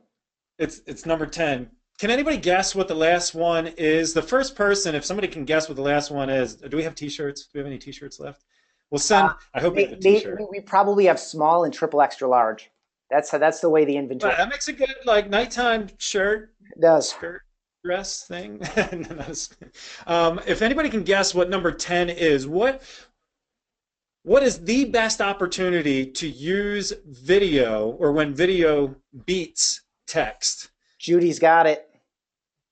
It's number 10. Can anybody guess what the last one is? The first person, if somebody can guess what the last one is, do we have T-shirts? Do we have any T-shirts left? We'll send. I hope we have a T-shirt. We probably have small and triple extra large. That's the way the inventory. That makes a good like nighttime shirt. It does. Skirt dress thing. If anybody can guess what number 10 is, what is the best opportunity to use video, or when video beats text? Judy's got it.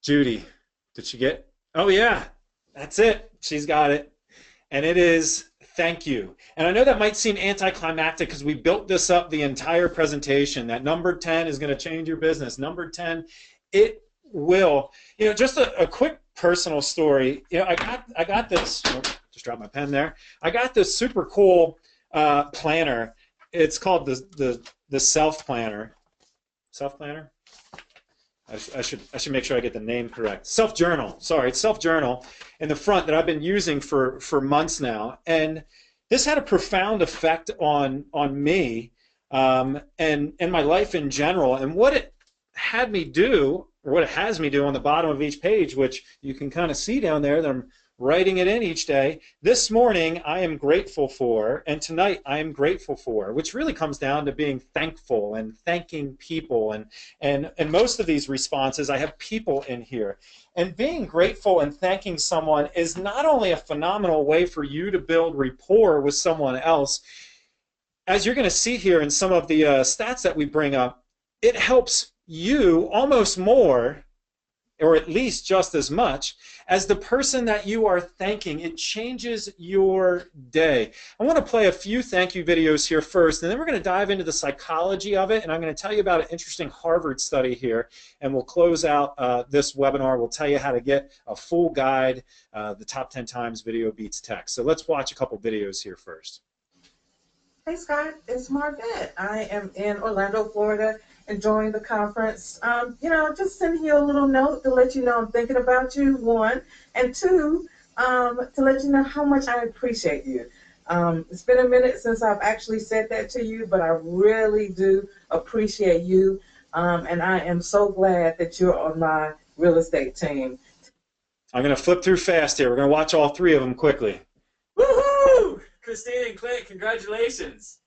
Judy, did she get? Oh yeah, that's it. She's got it. And it is thank you. And I know that might seem anticlimactic because we built this up the entire presentation, that number 10 is going to change your business. Number 10, it will. You know, just a quick personal story. You know, I got this, oh, just dropped my pen there. I got this super cool planner. It's called the Self Planner. Self Planner? I should make sure I get the name correct. Self Journal. Sorry, it's Self Journal in the front that I've been using for months now, and this had a profound effect on me and my life in general. And what it had me do, or what it has me do on the bottom of each page, which you can kind of see down there that I'm writing it in each day. This morning I am grateful for, and tonight I am grateful for, which really comes down to being thankful and thanking people. And most of these responses, I have people in here. And being grateful and thanking someone is not only a phenomenal way for you to build rapport with someone else, as you're going to see here in some of the stats that we bring up, it helps you almost more, or at least just as much, as the person that you are thanking. It changes your day. I want to play a few thank you videos here first, and then we're going to dive into the psychology of it, and I'm going to tell you about an interesting Harvard study here, and we'll close out this webinar. We'll tell you how to get a full guide, the top 10 times video beats text. So let's watch a couple videos here first. Hey Scott, it's Marvette. I am in Orlando, Florida, enjoying the conference. You know, just sending you a little note to let you know I'm thinking about you, one, and two, to let you know how much I appreciate you. It's been a minute since I've actually said that to you, but I really do appreciate you, and I am so glad that you're on my real estate team. I'm going to flip through fast here. We're going to watch all three of them quickly. Woohoo! Christine and Clint, congratulations.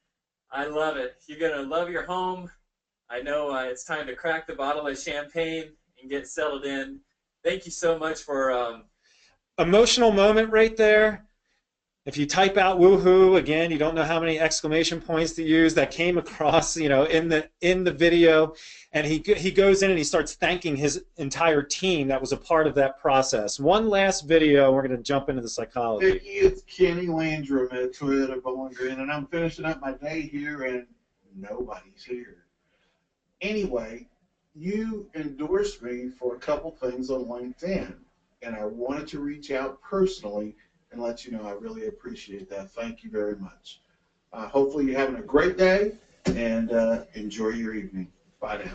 I love it. You're going to love your home. I know it's time to crack the bottle of champagne and get settled in. Thank you so much for... Emotional moment right there. If you type out woohoo, again, you don't know how many exclamation points to use. That came across, you know, in the video. And he goes in and he starts thanking his entire team that was a part of that process. One last video, we're going to jump into the psychology. Vicki, it's Kenny Landrum at Toyota Bowling Green, and I'm finishing up my day here, and nobody's here. Anyway, you endorsed me for a couple things on LinkedIn, and I wanted to reach out personally and let you know I really appreciate that. Thank you very much. Hopefully you're having a great day, and enjoy your evening. Bye now.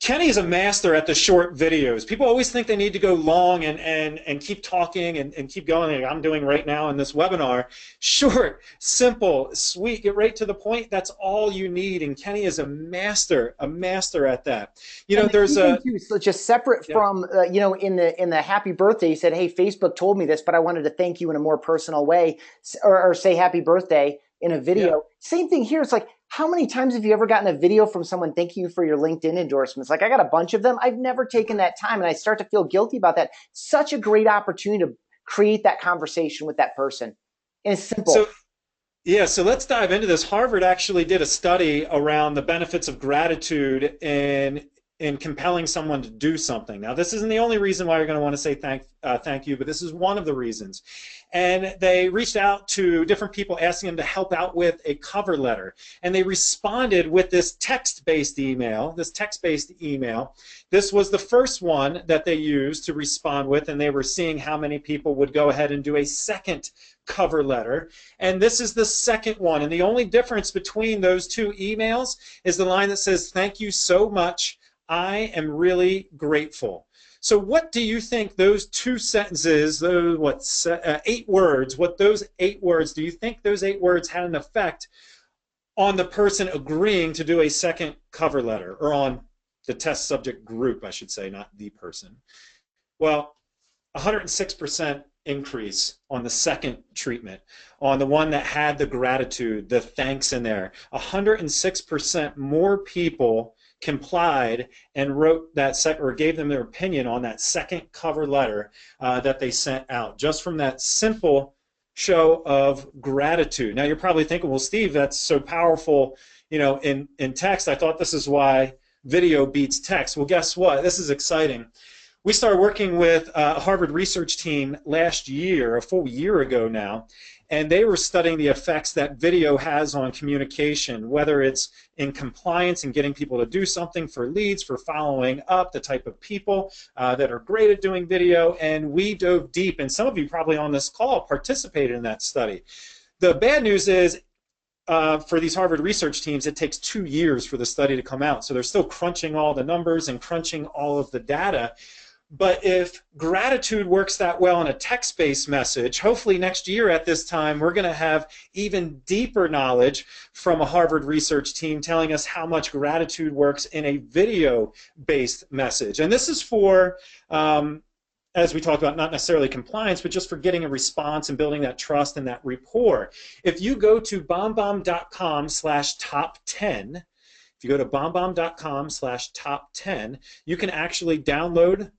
Kenny is a master at the short videos. People always think they need to go long and keep talking and keep going, like I'm doing right now in this webinar. Short, simple, sweet, get right to the point. That's all you need, and Kenny is a master at that. You know, there's a so just separate from you know, in the happy birthday, you said, hey, Facebook told me this, but I wanted to thank you in a more personal way, or say happy birthday in a video. Yeah. Same thing here. It's like, how many times have you ever gotten a video from someone thanking you for your LinkedIn endorsements? Like, I got a bunch of them. I've never taken that time, and I start to feel guilty about that. Such a great opportunity to create that conversation with that person. And it's simple. So, yeah, so let's dive into this. Harvard actually did a study around the benefits of gratitude in compelling someone to do something. Now, this isn't the only reason why you're going to want to say thank you, but this is one of the reasons. And they reached out to different people asking them to help out with a cover letter. And they responded with this text-based email, This was the first one that they used to respond with, and they were seeing how many people would go ahead and do a second cover letter. And this is the second one. And the only difference between those two emails is the line that says, thank you so much. I am really grateful. So what do you think those two sentences, those 8 words, do you think those 8 words had an effect on the person agreeing to do a second cover letter, or on the test subject group, I should say, not the person? Well, 106% increase on the second treatment, on the one that had the gratitude, the thanks in there. 106% more people complied and wrote that or gave them their opinion on that second cover letter that they sent out, just from that simple show of gratitude. Now you're probably thinking, well, Steve, that's so powerful, in text. I thought this is why video beats text. Well, guess what? This is exciting. We started working with a Harvard research team last year, a full year ago now, and they were studying the effects that video has on communication, whether it's in compliance and getting people to do something, for leads, for following up, the type of people that are great at doing video, and we dove deep, and some of you probably on this call participated in that study. The bad news is, for these Harvard research teams, it takes 2 years for the study to come out, so they're still crunching all the numbers and crunching all of the data. But if gratitude works that well in a text-based message, hopefully next year at this time we're going to have even deeper knowledge from a Harvard research team telling us how much gratitude works in a video-based message. And this is for, as we talked about, not necessarily compliance, but just for getting a response and building that trust and that rapport. If you go to bombbomb.com/top10, if you go to bombbomb.com/top10, you can actually download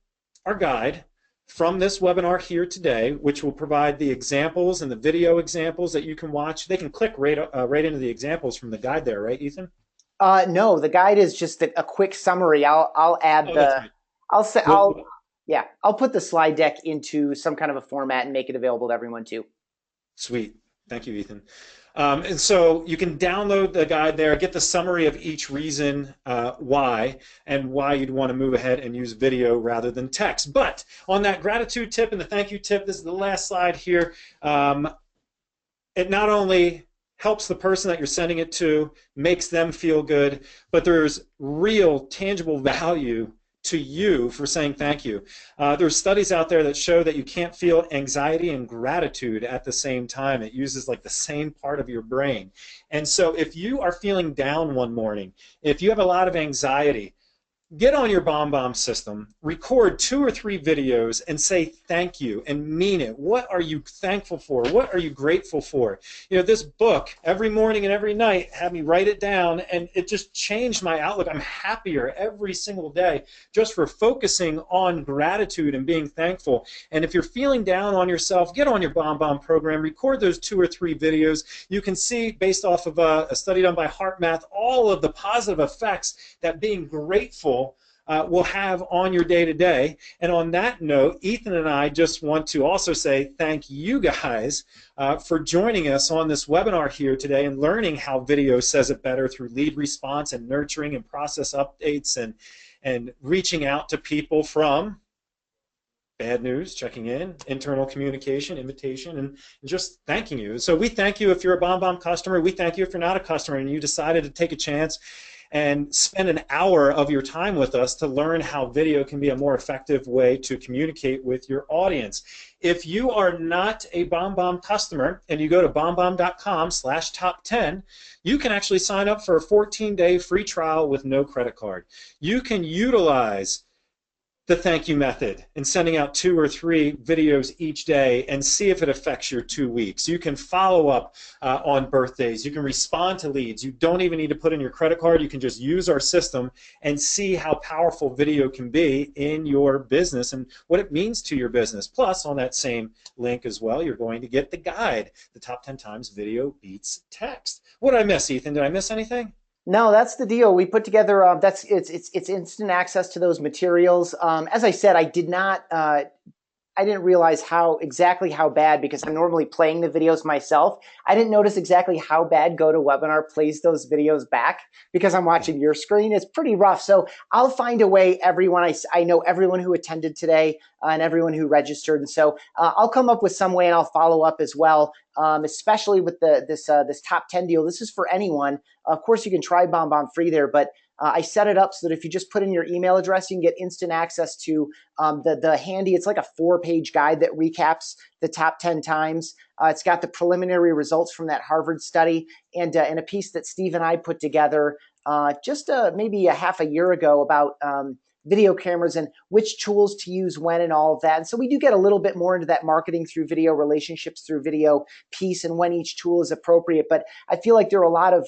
our guide from this webinar here today, which will provide the examples and the video examples that you can watch. They can click right into the examples from the guide there, right, Ethan? No, the guide is just a quick summary. I'll add I'll put the slide deck into some kind of a format and make it available to everyone too. Sweet. Thank you, Ethan. And so you can download the guide there, get the summary of each reason why, and why you'd want to move ahead and use video rather than text. But on that gratitude tip and the thank you tip, this is the last slide here. It not only helps the person that you're sending it to, makes them feel good, but there's real tangible value to you for saying thank you. There's studies out there that show that you can't feel anxiety and gratitude at the same time. It uses like the same part of your brain. And so if you are feeling down one morning, if you have a lot of anxiety, get on your BombBomb system, record 2 or 3 videos, and say thank you and mean it. What are you thankful for? What are you grateful for? This book, every morning and every night, had me write it down, and it just changed my outlook. I'm happier every single day just for focusing on gratitude and being thankful. And if you're feeling down on yourself, get on your BombBomb program, record those 2 or 3 videos. You can see, based off of a study done by HeartMath, all of the positive effects that being grateful will have on your day-to-day. And on that note, Ethan and I just want to also say thank you guys for joining us on this webinar here today and learning how video says it better through lead response and nurturing and process updates and reaching out to people from bad news, checking in, internal communication, invitation, and just thanking you. So we thank you if you're a BombBomb customer. We thank you if you're not a customer and you decided to take a chance and spend an hour of your time with us to learn how video can be a more effective way to communicate with your audience. If you are not a BombBomb customer and you go to bombbomb.com/top10, you can actually sign up for a 14-day free trial with no credit card. You can utilize the thank you method in sending out 2 or 3 videos each day and see if it affects your 2 weeks. You can follow up on birthdays. You can respond to leads. You don't even need to put in your credit card. You can just use our system and see how powerful video can be in your business and what it means to your business. Plus, on that same link as well, you're going to get the guide, the top 10 times video beats text. What did I miss, Ethan? Did I miss anything? No, that's the deal. We put together. It's instant access to those materials. As I said, I didn't realize exactly how bad, because I'm normally playing the videos myself. I didn't notice exactly how bad GoToWebinar plays those videos back because I'm watching your screen. It's pretty rough. So I'll find a way. I know everyone who attended today and everyone who registered, and so I'll come up with some way and I'll follow up as well. Especially with this top 10 deal. This is for anyone. Of course, you can try BombBomb free there, but I set it up so that if you just put in your email address, you can get instant access to the handy, it's like a 4-page guide that recaps the top 10 times. It's got the preliminary results from that Harvard study and a piece that Steve and I put together just maybe a half a year ago about video cameras and which tools to use when and all of that. And so we do get a little bit more into that marketing through video, relationships through video piece, and when each tool is appropriate. But I feel like there are a lot of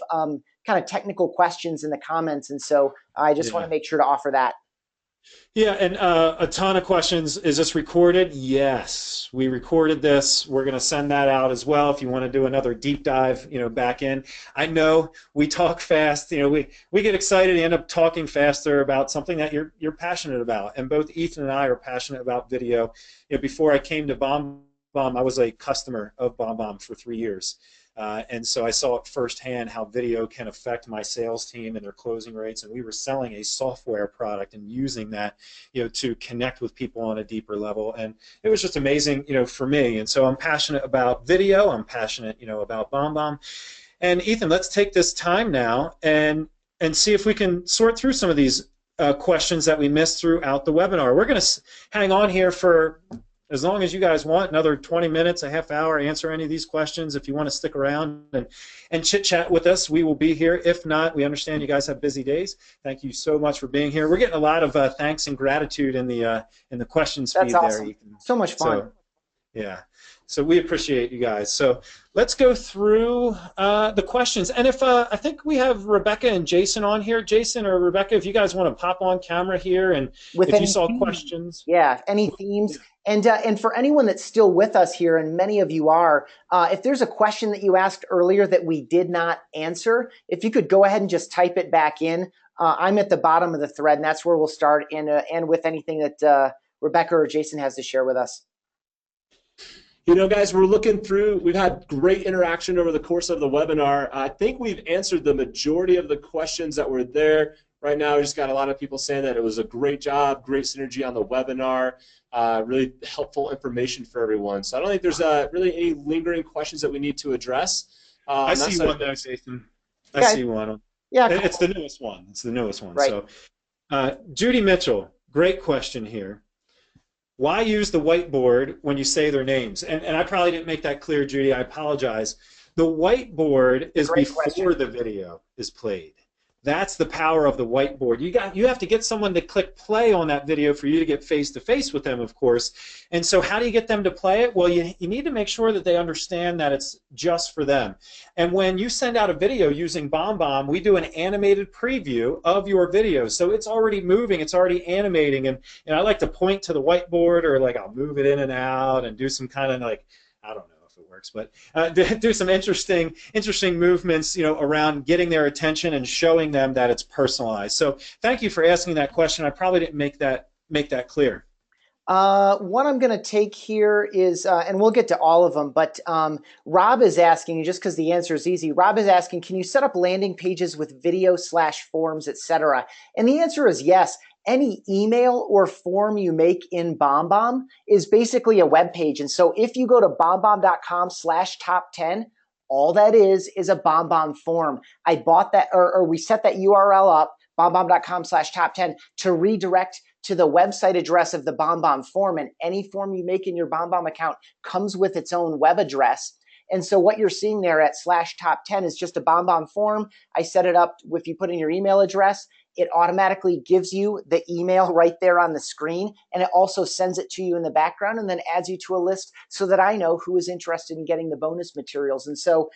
kind of technical questions in the comments, and so I just want to make sure to offer that. Yeah, and a ton of questions. Is this recorded? Yes, we recorded this. We're going to send that out as well if you want to do another deep dive, back in. I know we talk fast. We get excited and end up talking faster about something that you're passionate about. And both Ethan and I are passionate about video. Before I came to BombBomb, I was a customer of BombBomb for 3 years. And so I saw it firsthand how video can affect my sales team and their closing rates. And we were selling a software product and using that, to connect with people on a deeper level. And it was just amazing, for me. And so I'm passionate about video. I'm passionate, about BombBomb. And Ethan, let's take this time now and see if we can sort through some of these questions that we missed throughout the webinar. We're going to hang on here for as long as you guys want, another 20 minutes, a half hour, answer any of these questions. If you want to stick around and chit-chat with us, we will be here. If not, we understand you guys have busy days. Thank you so much for being here. We're getting a lot of thanks and gratitude in the questions feed. That's awesome. There, Ethan. So much fun. Yeah. So we appreciate you guys. So let's go through the questions. And if I think we have Rebecca and Jason on here. Jason or Rebecca, if you guys want to pop on camera here, and if you saw questions. Yeah, any themes. And for anyone that's still with us here, and many of you are, if there's a question that you asked earlier that we did not answer, if you could go ahead and just type it back in. I'm at the bottom of the thread, and that's where we'll start, and with anything that Rebecca or Jason has to share with us. Guys, we're looking through. We've had great interaction over the course of the webinar. I think we've answered the majority of the questions that were there. Right now, we just got a lot of people saying that it was a great job, great synergy on the webinar, really helpful information for everyone. So I don't think there's really any lingering questions that we need to address. I see one there, Jason. I see one. Yeah, it's the newest one. It's the newest one. Right. So, Judy Mitchell, great question here. Why use the whiteboard when you say their names? And I probably didn't make that clear, Judy. I apologize. The whiteboard is before the video is played. That's the power of the whiteboard. You have to get someone to click play on that video for you to get face-to-face with them, of course. And so how do you get them to play it? Well, you need to make sure that they understand that it's just for them. And when you send out a video using BombBomb, we do an animated preview of your video. So it's already moving, it's already animating. And I like to point to the whiteboard, or like I'll move it in and out and do some kind of like, I don't know if it works, but do some interesting movements, around getting their attention and showing them that it's personalized. So thank you for asking that question. I probably didn't make that clear. One I'm going to take here is, and we'll get to all of them, but Rob is asking, just because the answer is easy, Rob is asking, can you set up landing pages with video/forms, etc.? And the answer is yes. Any email or form you make in BombBomb is basically a web page. And so if you go to bombbomb.com/top10, all that is a BombBomb form. I bought that, or we set that URL up, bombbomb.com/top10, to redirect to the website address of the BombBomb form. And any form you make in your BombBomb account comes with its own web address. And so what you're seeing there at /top10 is just a BombBomb form. I set it up. If you put in your email address, it automatically gives you the email right there on the screen, and it also sends it to you in the background and then adds you to a list so that I know who is interested in getting the bonus materials. And so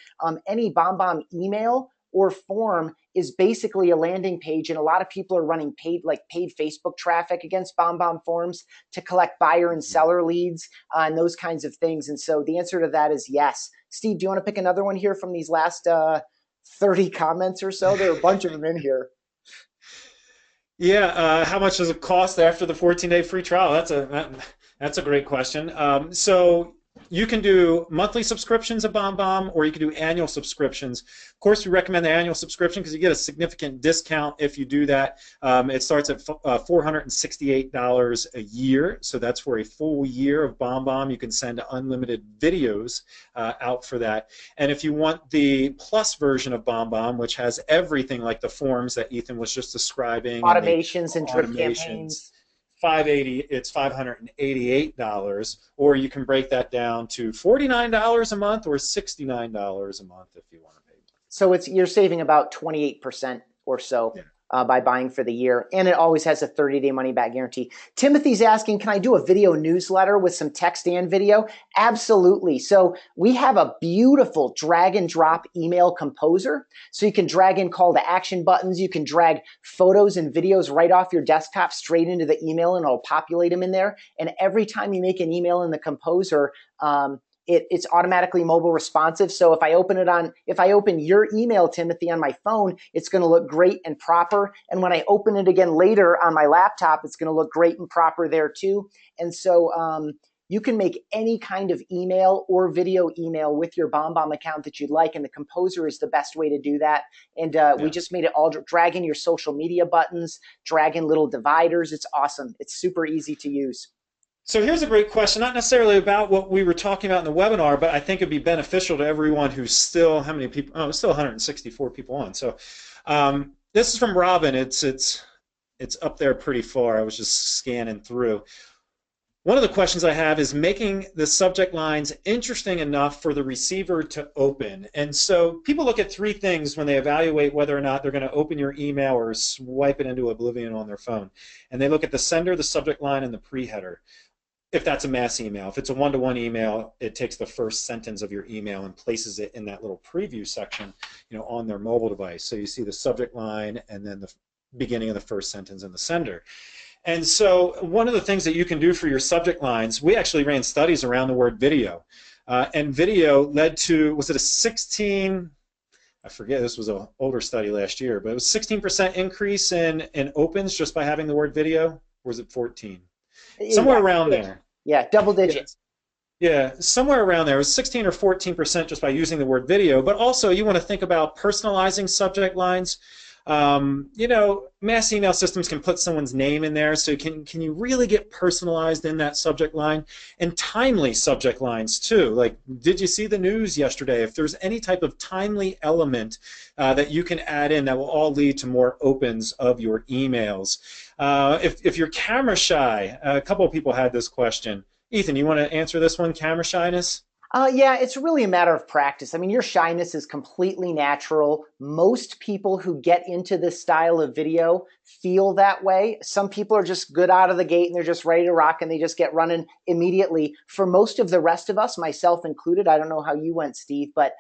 any BombBomb email or form is basically a landing page, and a lot of people are running paid Facebook traffic against BombBomb forms to collect buyer and seller leads and those kinds of things. And so the answer to that is yes. Steve, do you want to pick another one here from these last 30 comments or so? There are a bunch of them in here. Yeah, how much does it cost after the 14-day free trial? That's a great question. So you can do monthly subscriptions of BombBomb, or you can do annual subscriptions. Of course, we recommend the annual subscription because you get a significant discount if you do that. It starts at $468 a year, so that's for a full year of BombBomb. You can send unlimited videos out for that. And if you want the plus version of BombBomb, which has everything like the forms that Ethan was just describing, automations and drip campaigns, it's $588, or you can break that down to $49 a month or $69 a month if you want to pay. So you're saving about 28% or so by buying for the year. And it always has a 30-day money-back guarantee. Timothy's asking, can I do a video newsletter with some text and video? Absolutely. So we have a beautiful drag and drop email composer. So you can drag in call to action buttons. You can drag photos and videos right off your desktop straight into the email, and it'll populate them in there. And every time you make an email in the composer, it's automatically mobile responsive. So if I open your email, Timothy, on my phone, it's going to look great and proper. And when I open it again later on my laptop, it's going to look great and proper there too. And so you can make any kind of email or video email with your BombBomb account that you'd like. And the composer is the best way to do that. And we just made it all drag in your social media buttons, drag in little dividers. It's awesome. It's super easy to use. So here's a great question, not necessarily about what we were talking about in the webinar, but I think it'd be beneficial to everyone who's still, how many people, oh, still 164 people on. So this is from Robin. It's up there pretty far. I was just scanning through. One of the questions I have is making the subject lines interesting enough for the receiver to open. And so people look at three things when they evaluate whether or not they're going to open your email or swipe it into oblivion on their phone. And they look at the sender, the subject line, and the pre-header. If that's a mass email. If it's a one-to-one email, it takes the first sentence of your email and places it in that little preview section, on their mobile device. So you see the subject line and then the beginning of the first sentence in the sender. And so one of the things that you can do for your subject lines, we actually ran studies around the word video. And video led to, was it a 16, I forget, this was an older study last year, but it was 16% increase in opens just by having the word video, or was it 14? Somewhere around there. Yeah, double digits. Yeah, somewhere around there. It was 16 or 14% just by using the word video. But also, you want to think about personalizing subject lines. Mass email systems can put someone's name in there, so can you really get personalized in that subject line? And timely subject lines too. Like, did you see the news yesterday? If there's any type of timely element that you can add in, that will all lead to more opens of your emails. If you're camera shy, a couple of people had this question. Ethan, you want to answer this one, camera shyness? Yeah, it's really a matter of practice. I mean, your shyness is completely natural. Most people who get into this style of video feel that way. Some people are just good out of the gate and they're just ready to rock and they just get running immediately. For most of the rest of us, myself included, I don't know how you went, Steve, but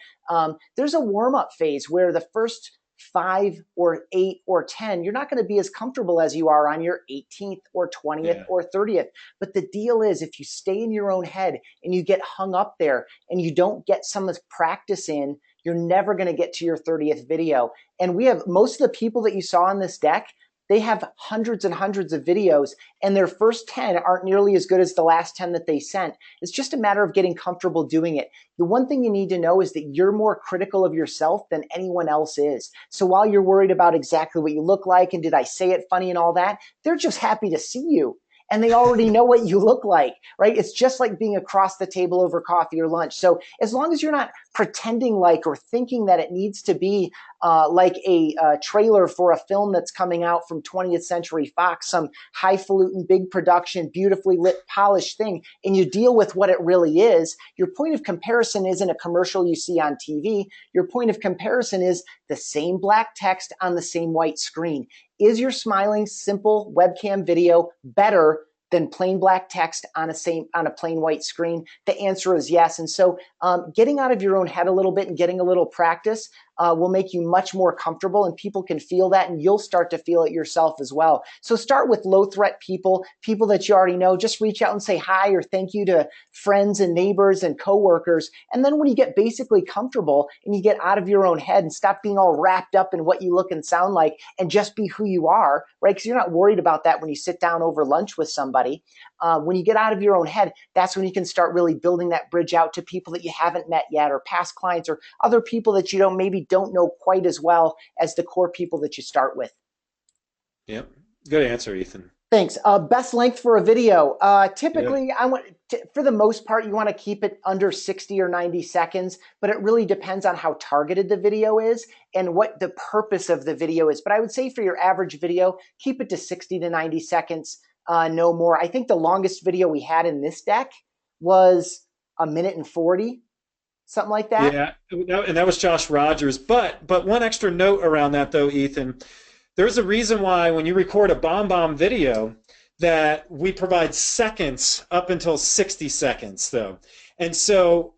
there's a warm-up phase where the first 5 or 8 or 10, you're not going to be as comfortable as you are on your 18th or 20th or 30th. But the deal is, if you stay in your own head and you get hung up there and you don't get some practice in, you're never going to get to your 30th video. And we have most of the people that you saw on this deck, they have hundreds and hundreds of videos, and their first 10 aren't nearly as good as the last 10 that they sent. It's just a matter of getting comfortable doing it. The one thing you need to know is that you're more critical of yourself than anyone else is. So while you're worried about exactly what you look like and did I say it funny and all that, they're just happy to see you. And they already know what you look like, right? It's just like being across the table over coffee or lunch. So as long as you're not pretending like or thinking that it needs to be like a trailer for a film that's coming out from 20th Century Fox, some highfalutin, big production, beautifully lit, polished thing, and you deal with what it really is, your point of comparison isn't a commercial you see on TV. Your point of comparison is the same black text on the same white screen. Is your smiling, simple webcam video better than plain black text on a plain white screen? The answer is yes. And so getting out of your own head a little bit and getting a little practice will make you much more comfortable, and people can feel that, and you'll start to feel it yourself as well. So start with low threat people that you already know. Just reach out and say hi or thank you to friends and neighbors and coworkers. And then when you get basically comfortable and you get out of your own head and stop being all wrapped up in what you look and sound like and just be who you are, right? Because you're not worried about that when you sit down over lunch with somebody. When you get out of your own head, that's when you can start really building that bridge out to people that you haven't met yet, or past clients, or other people that you maybe don't know quite as well as the core people that you start with. Yep. Good answer, Ethan. Thanks. Best length for a video. Typically, for the most part, you want to keep it under 60 or 90 seconds, but it really depends on how targeted the video is and what the purpose of the video is. But I would say for your average video, keep it to 60 to 90 seconds, no more. I think the longest video we had in this deck was 1 minute and 40. Something like that. Yeah, and that was Josh Rogers. But one extra note around that, though, Ethan. there's a reason why when you record a BombBomb video that we provide seconds up until 60 seconds though. And so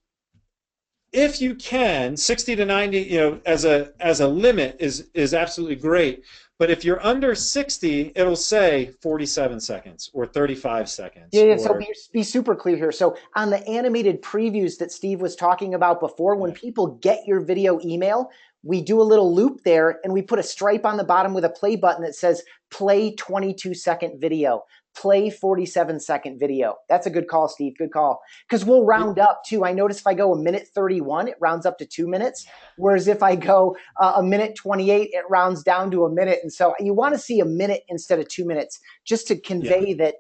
if you can, 60 to 90, as a limit is absolutely great. But if you're under 60, it'll say 47 seconds or 35 seconds. Yeah, so be super clear here. So on the animated previews that Steve was talking about before, when people get your video email, we do a little loop there and we put a stripe on the bottom with a play button that says play 22-second video, play 47-second video. That's a good call, Steve. Good call. Because we'll round up too. I notice if I go a minute 31, it rounds up to 2 minutes. Whereas if I go a minute 28, it rounds down to a minute. And so you want to see a minute instead of 2 minutes just to convey that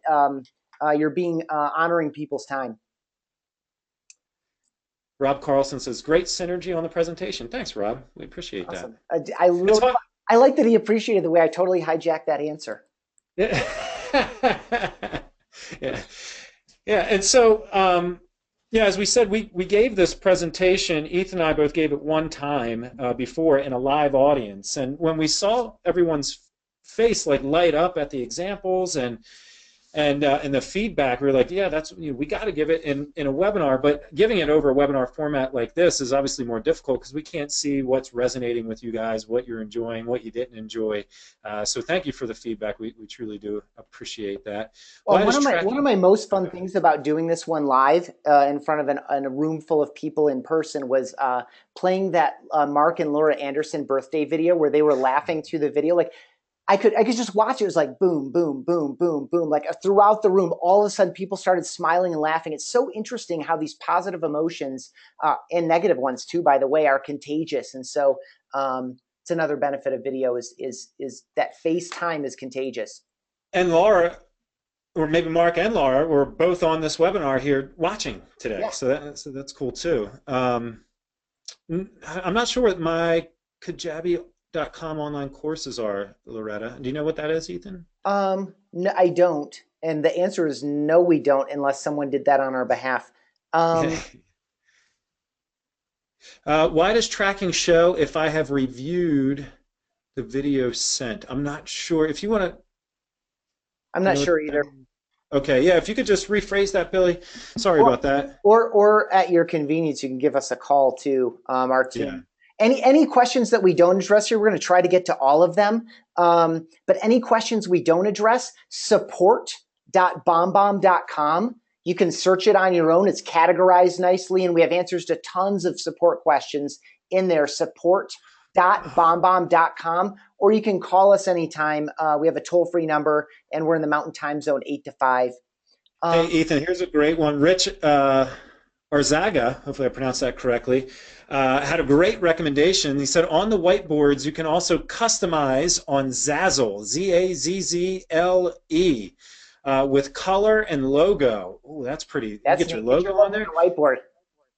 you're being honoring people's time. Rob Carlson says, great synergy on the presentation. Thanks, Rob. We appreciate Awesome. that. I like that he appreciated the way I totally hijacked that answer. Yeah. Yeah. And so, as we said, we gave this presentation, Ethan and I both gave it one time before in a live audience. And when we saw everyone's face like light up at the examples and the feedback, we were like, yeah, that's, we got to give it in a webinar, but giving it over a webinar format like this is obviously more difficult because we can't see what's resonating with you guys, what you're enjoying, what you didn't enjoy. So thank you for the feedback. We truly do appreciate that. Well, one of my most fun things about doing this one live in front of a room full of people in person was playing that Mark and Laura Anderson birthday video where they were laughing to the video. Like, I could just watch it. It was like boom, boom, boom, boom, boom. Like throughout the room, all of a sudden people started smiling and laughing. It's so interesting how these positive emotions and negative ones too, by the way, are contagious. And so it's another benefit of video is that face time is contagious. And Laura, or maybe Mark and Laura, were both on this webinar here watching today. Yeah. So that's cool too. I'm not sure what my Kajabi.com online courses are, Loretta. Do you know what that is, Ethan? No, I don't. And the answer is no, we don't, unless someone did that on our behalf. Why does tracking show if I have reviewed the video sent? I'm not sure. If you want to... I'm not sure either. Okay, yeah, if you could just rephrase that, Billy. Sorry about that. Or at your convenience, you can give us a call to our team. Yeah. Any questions that we don't address here, we're going to try to get to all of them. But any questions we don't address, support.bombbomb.com. You can search it on your own. It's categorized nicely, and we have answers to tons of support questions in there, support.bombbomb.com. Or you can call us anytime. We have a toll-free number, and we're in the Mountain Time Zone 8 to 5. Hey, Ethan, here's a great one. Rich Arzaga, hopefully I pronounced that correctly, had a great recommendation. He said on the whiteboards you can also customize on Zazzle, Z-A-Z-Z-L-E, with color and logo. Oh, that's pretty. You get your logo on there. Whiteboard.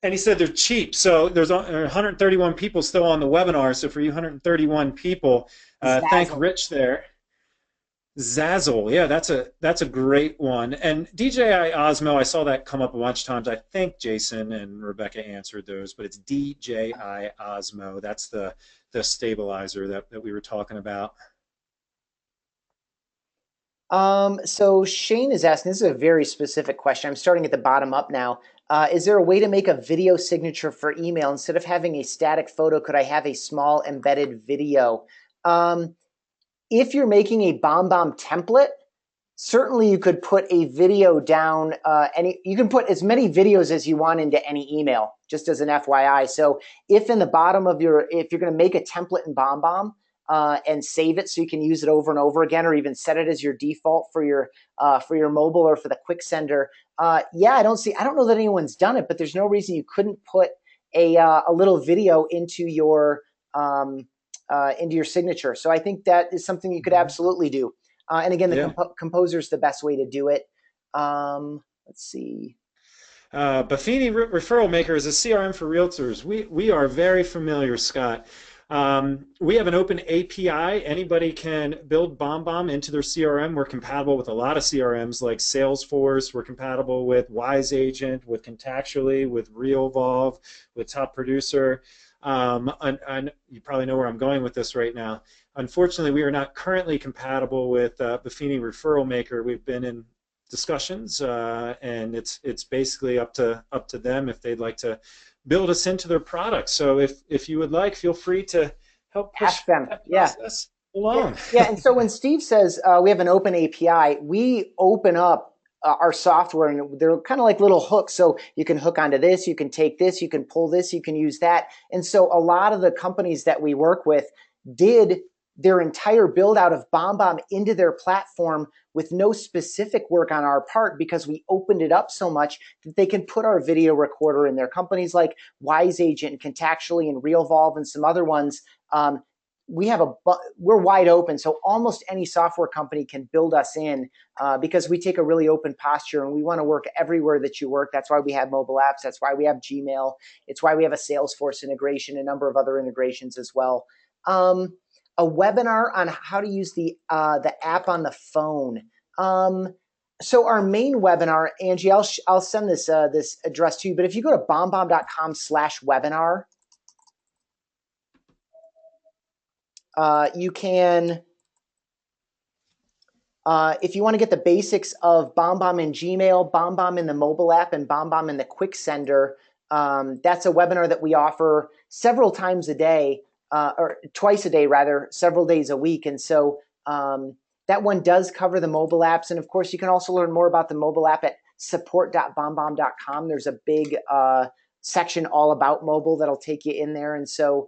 And he said they're cheap. So there's 131 people still on the webinar. So for you 131 people, thank Rich there. Zazzle, yeah, that's a great one. And DJI Osmo, I saw that come up a bunch of times. I think Jason and Rebecca answered those, but it's DJI Osmo. That's the stabilizer that we were talking about. So Shane is asking, this is a very specific question. I'm starting at the bottom up now. Is there a way to make a video signature for email? Instead of having a static photo, could I have a small embedded video? If you're making a BombBomb template, certainly you could put a video down. You can put as many videos as you want into any email, just as an FYI. So if in the bottom of if you're going to make a template in BombBomb and save it so you can use it over and over again, or even set it as your default for your mobile or for the quick sender. Yeah, I don't know that anyone's done it, but there's no reason you couldn't put a little video into your signature. So I think that is something you could absolutely do. And again, the composer is the best way to do it. Let's see. Buffini Referral Maker is a CRM for realtors. We are very familiar, Scott. We have an open API. Anybody can build BombBomb into their CRM. We're compatible with a lot of CRMs like Salesforce. We're compatible with Wise Agent, with Contactually, with RealVolve, with Top Producer. And you probably know where I'm going with this right now. Unfortunately, we are not currently compatible with Buffini Referral Maker. We've been in discussions, and it's basically up to them if they'd like to build us into their product. So if you would like, feel free to help push Ask them. that Yeah. process along. Yeah, and so when Steve says we have an open API, we open up our software, and they're kind of like little hooks. So you can hook onto this, you can take this, you can pull this, you can use that. And so a lot of the companies that we work with did their entire build out of BombBomb into their platform with no specific work on our part, because we opened it up so much that they can put our video recorder in there. Companies like WiseAgent and Contactually and RealVolve and some other ones, we're wide open. So almost any software company can build us in because we take a really open posture, and we want to work everywhere that you work. That's why we have mobile apps. That's why we have Gmail. It's why we have a Salesforce integration, a number of other integrations as well. A webinar on how to use the app on the phone. So our main webinar, Angie, I'll send this this address to you. But if you go to bombbomb.com/webinar, you can, if you want to get the basics of BombBomb in Gmail, BombBomb in the mobile app, and BombBomb in the Quick Sender, that's a webinar that we offer several times a day, or twice a day rather, several days a week. And so that one does cover the mobile apps. And of course, you can also learn more about the mobile app at support.bombbomb.com. There's a big section all about mobile that'll take you in there. And so,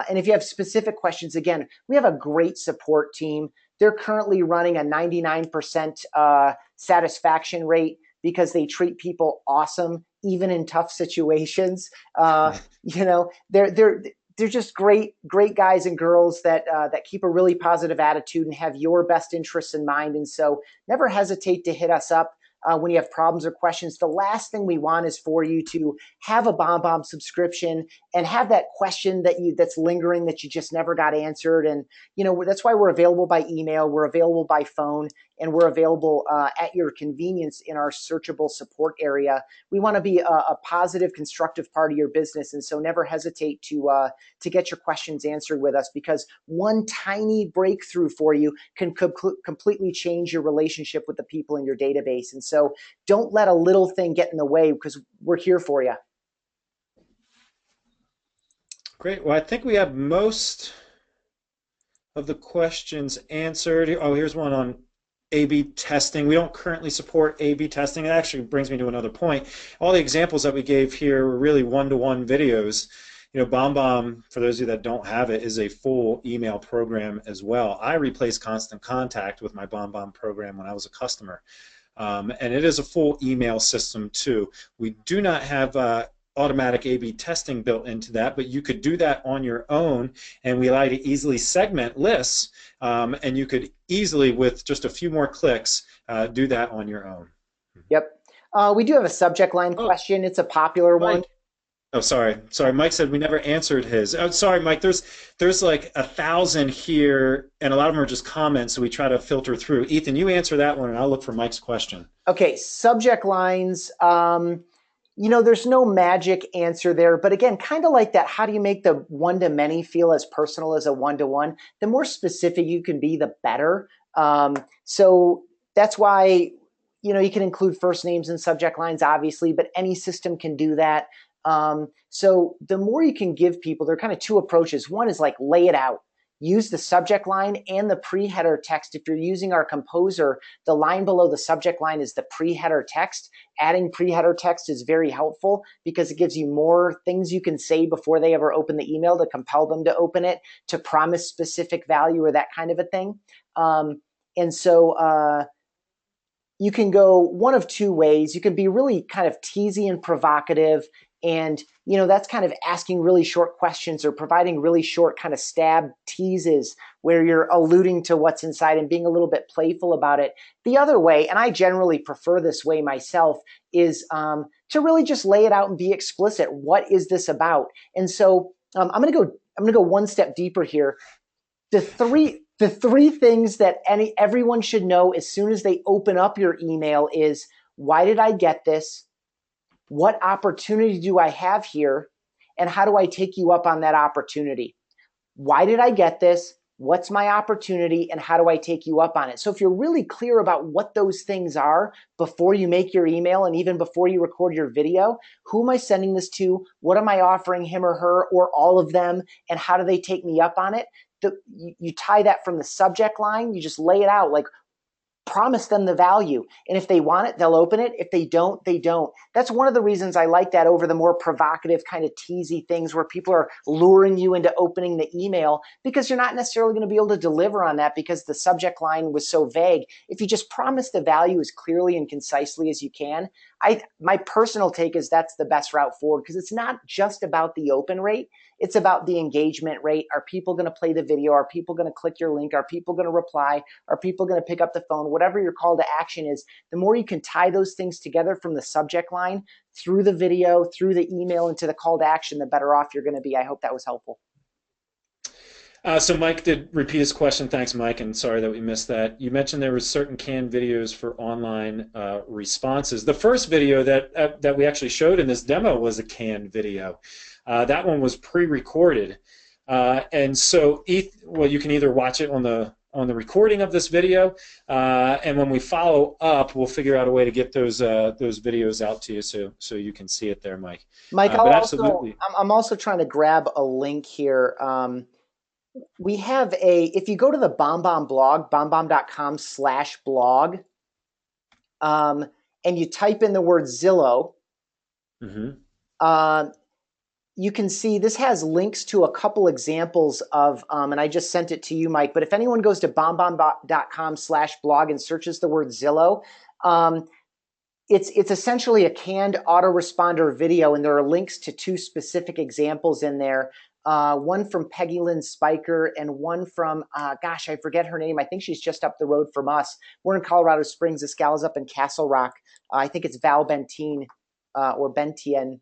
and if you have specific questions, again, we have a great support team. They're currently running a 99% satisfaction rate because they treat people awesome, even in tough situations. You know, they're just great guys and girls that keep a really positive attitude and have your best interests in mind. And so never hesitate to hit us up when you have problems or questions. The last thing we want is for you to have a BombBomb subscription and have that question that's lingering that you just never got answered. And you know, that's why we're available by email, we're available by phone, and we're available at your convenience in our searchable support area. We want to be a positive, constructive part of your business, and so never hesitate to get your questions answered with us, because one tiny breakthrough for you can completely change your relationship with the people in your database. And so don't let a little thing get in the way, because we're here for you. Great. Well, I think we have most of the questions answered. Oh, here's one on A/B testing. We don't currently support A/B testing. It actually brings me to another point. All the examples that we gave here were really one-to-one videos. You know, BombBomb, for those of you that don't have it, is a full email program as well. I replaced Constant Contact with my BombBomb program when I was a customer. And it is a full email system too. We do not have automatic A/B testing built into that, but you could do that on your own, and we allow you to easily segment lists, and you could easily, with just a few more clicks, do that on your own. Yep. We do have a subject line question. It's a popular one. Oh, sorry. Mike said we never answered his. Oh, sorry, Mike. There's like 1,000 here, and a lot of them are just comments, so we try to filter through. Ethan, you answer that one, and I'll look for Mike's question. Okay, subject lines. You know, there's no magic answer there, but again, kind of like that, how do you make the one-to-many feel as personal as a one-to-one? The more specific you can be, the better. So that's why, you know, you can include first names in subject lines, obviously, but any system can do that. So the more you can give people, there are kind of two approaches. One is like lay it out. Use the subject line and the pre-header text. If you're using our Composer, the line below the subject line is the pre-header text. Adding pre-header text is very helpful because it gives you more things you can say before they ever open the email to compel them to open it, to promise specific value or that kind of a thing. And so you can go one of two ways. You can be really kind of teasy and provocative, and you know, that's kind of asking really short questions or providing really short kind of stab teases where you're alluding to what's inside and being a little bit playful about it. The other way, and I generally prefer this way myself, is to really just lay it out and be explicit. What is this about? And so I'm going to go one step deeper here. The three things that everyone should know as soon as they open up your email is, why did I get this? What opportunity do I have here? and how do I take you up on that opportunity? Why did I get this? What's my opportunity, and how do I take you up on it? So if you're really clear about what those things are before you make your email and even before you record your video, who am I sending this to? What am I offering him or her or all of them? And how do they take me up on it? You tie that from the subject line. You just lay it out like, promise them the value. And if they want it, they'll open it. If they don't, they don't. That's one of the reasons I like that over the more provocative kind of teasy things where people are luring you into opening the email, because you're not necessarily going to be able to deliver on that because the subject line was so vague. If you just promise the value as clearly and concisely as you can, my personal take is that's the best route forward, because it's not just about the open rate. It's about the engagement rate. Are people going to play the video? Are people going to click your link? Are people going to reply? Are people going to pick up the phone? Whatever your call to action is, the more you can tie those things together from the subject line through the video, through the email, into the call to action, the better off you're going to be. I hope that was helpful. So Mike did repeat his question. Thanks, Mike, and sorry that we missed that. You mentioned there were certain canned videos for online responses. The first video that we actually showed in this demo was a canned video. That one was pre-recorded, and so you can either watch it on the recording of this video, and when we follow up, we'll figure out a way to get those videos out to you so you can see it there, Mike. Mike, absolutely. I'm also trying to grab a link here. We have if you go to the BombBomb blog, bombbomb.com/blog, and you type in the word Zillow, you can see this has links to a couple examples of, and I just sent it to you, Mike, but if anyone goes to bombbomb.com/blog and searches the word Zillow, it's essentially a canned autoresponder video, and there are links to 2 specific examples in there. One from Peggy Lynn Spiker and one from, gosh, I forget her name. I think she's just up the road from us. We're in Colorado Springs. This gal is up in Castle Rock. I think it's Val Bentien or Bentien.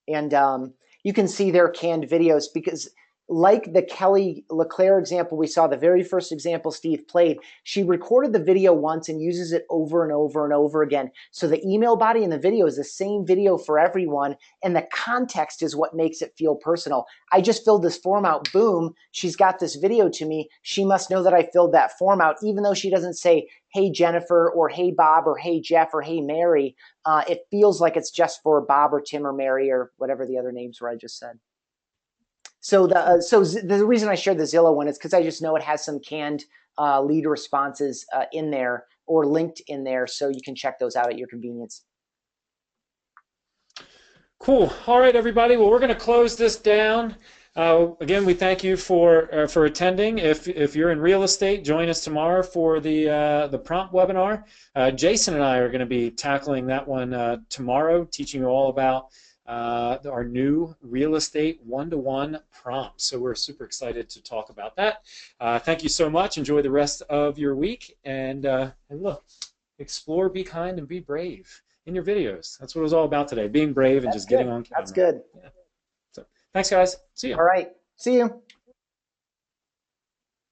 And you can see their canned videos, because like the Kelly LeClaire example we saw, the very first example Steve played, she recorded the video once and uses it over and over and over again. So the email body in the video is the same video for everyone, and the context is what makes it feel personal. I just filled this form out, boom, she's got this video to me. She must know that I filled that form out, even though she doesn't say, hey, Jennifer, or hey, Bob, or hey, Jeff, or hey, Mary. It feels like it's just for Bob or Tim or Mary or whatever the other names were I just said. So the reason I shared the Zillow one is because I just know it has some canned lead responses in there or linked in there, so you can check those out at your convenience. Cool. All right, everybody. Well, we're going to close this down. Again, we thank you for attending. If you're in real estate, join us tomorrow for the prompt webinar. Jason and I are going to be tackling that one tomorrow, teaching you all about our new real estate one-to-one prompt. So we're super excited to talk about that. Thank you so much. Enjoy the rest of your week, and look, explore, be kind, and be brave in your videos. That's what it was all about today, being brave and just getting on camera. That's good. Yeah. So thanks, guys. See you. All right. See you.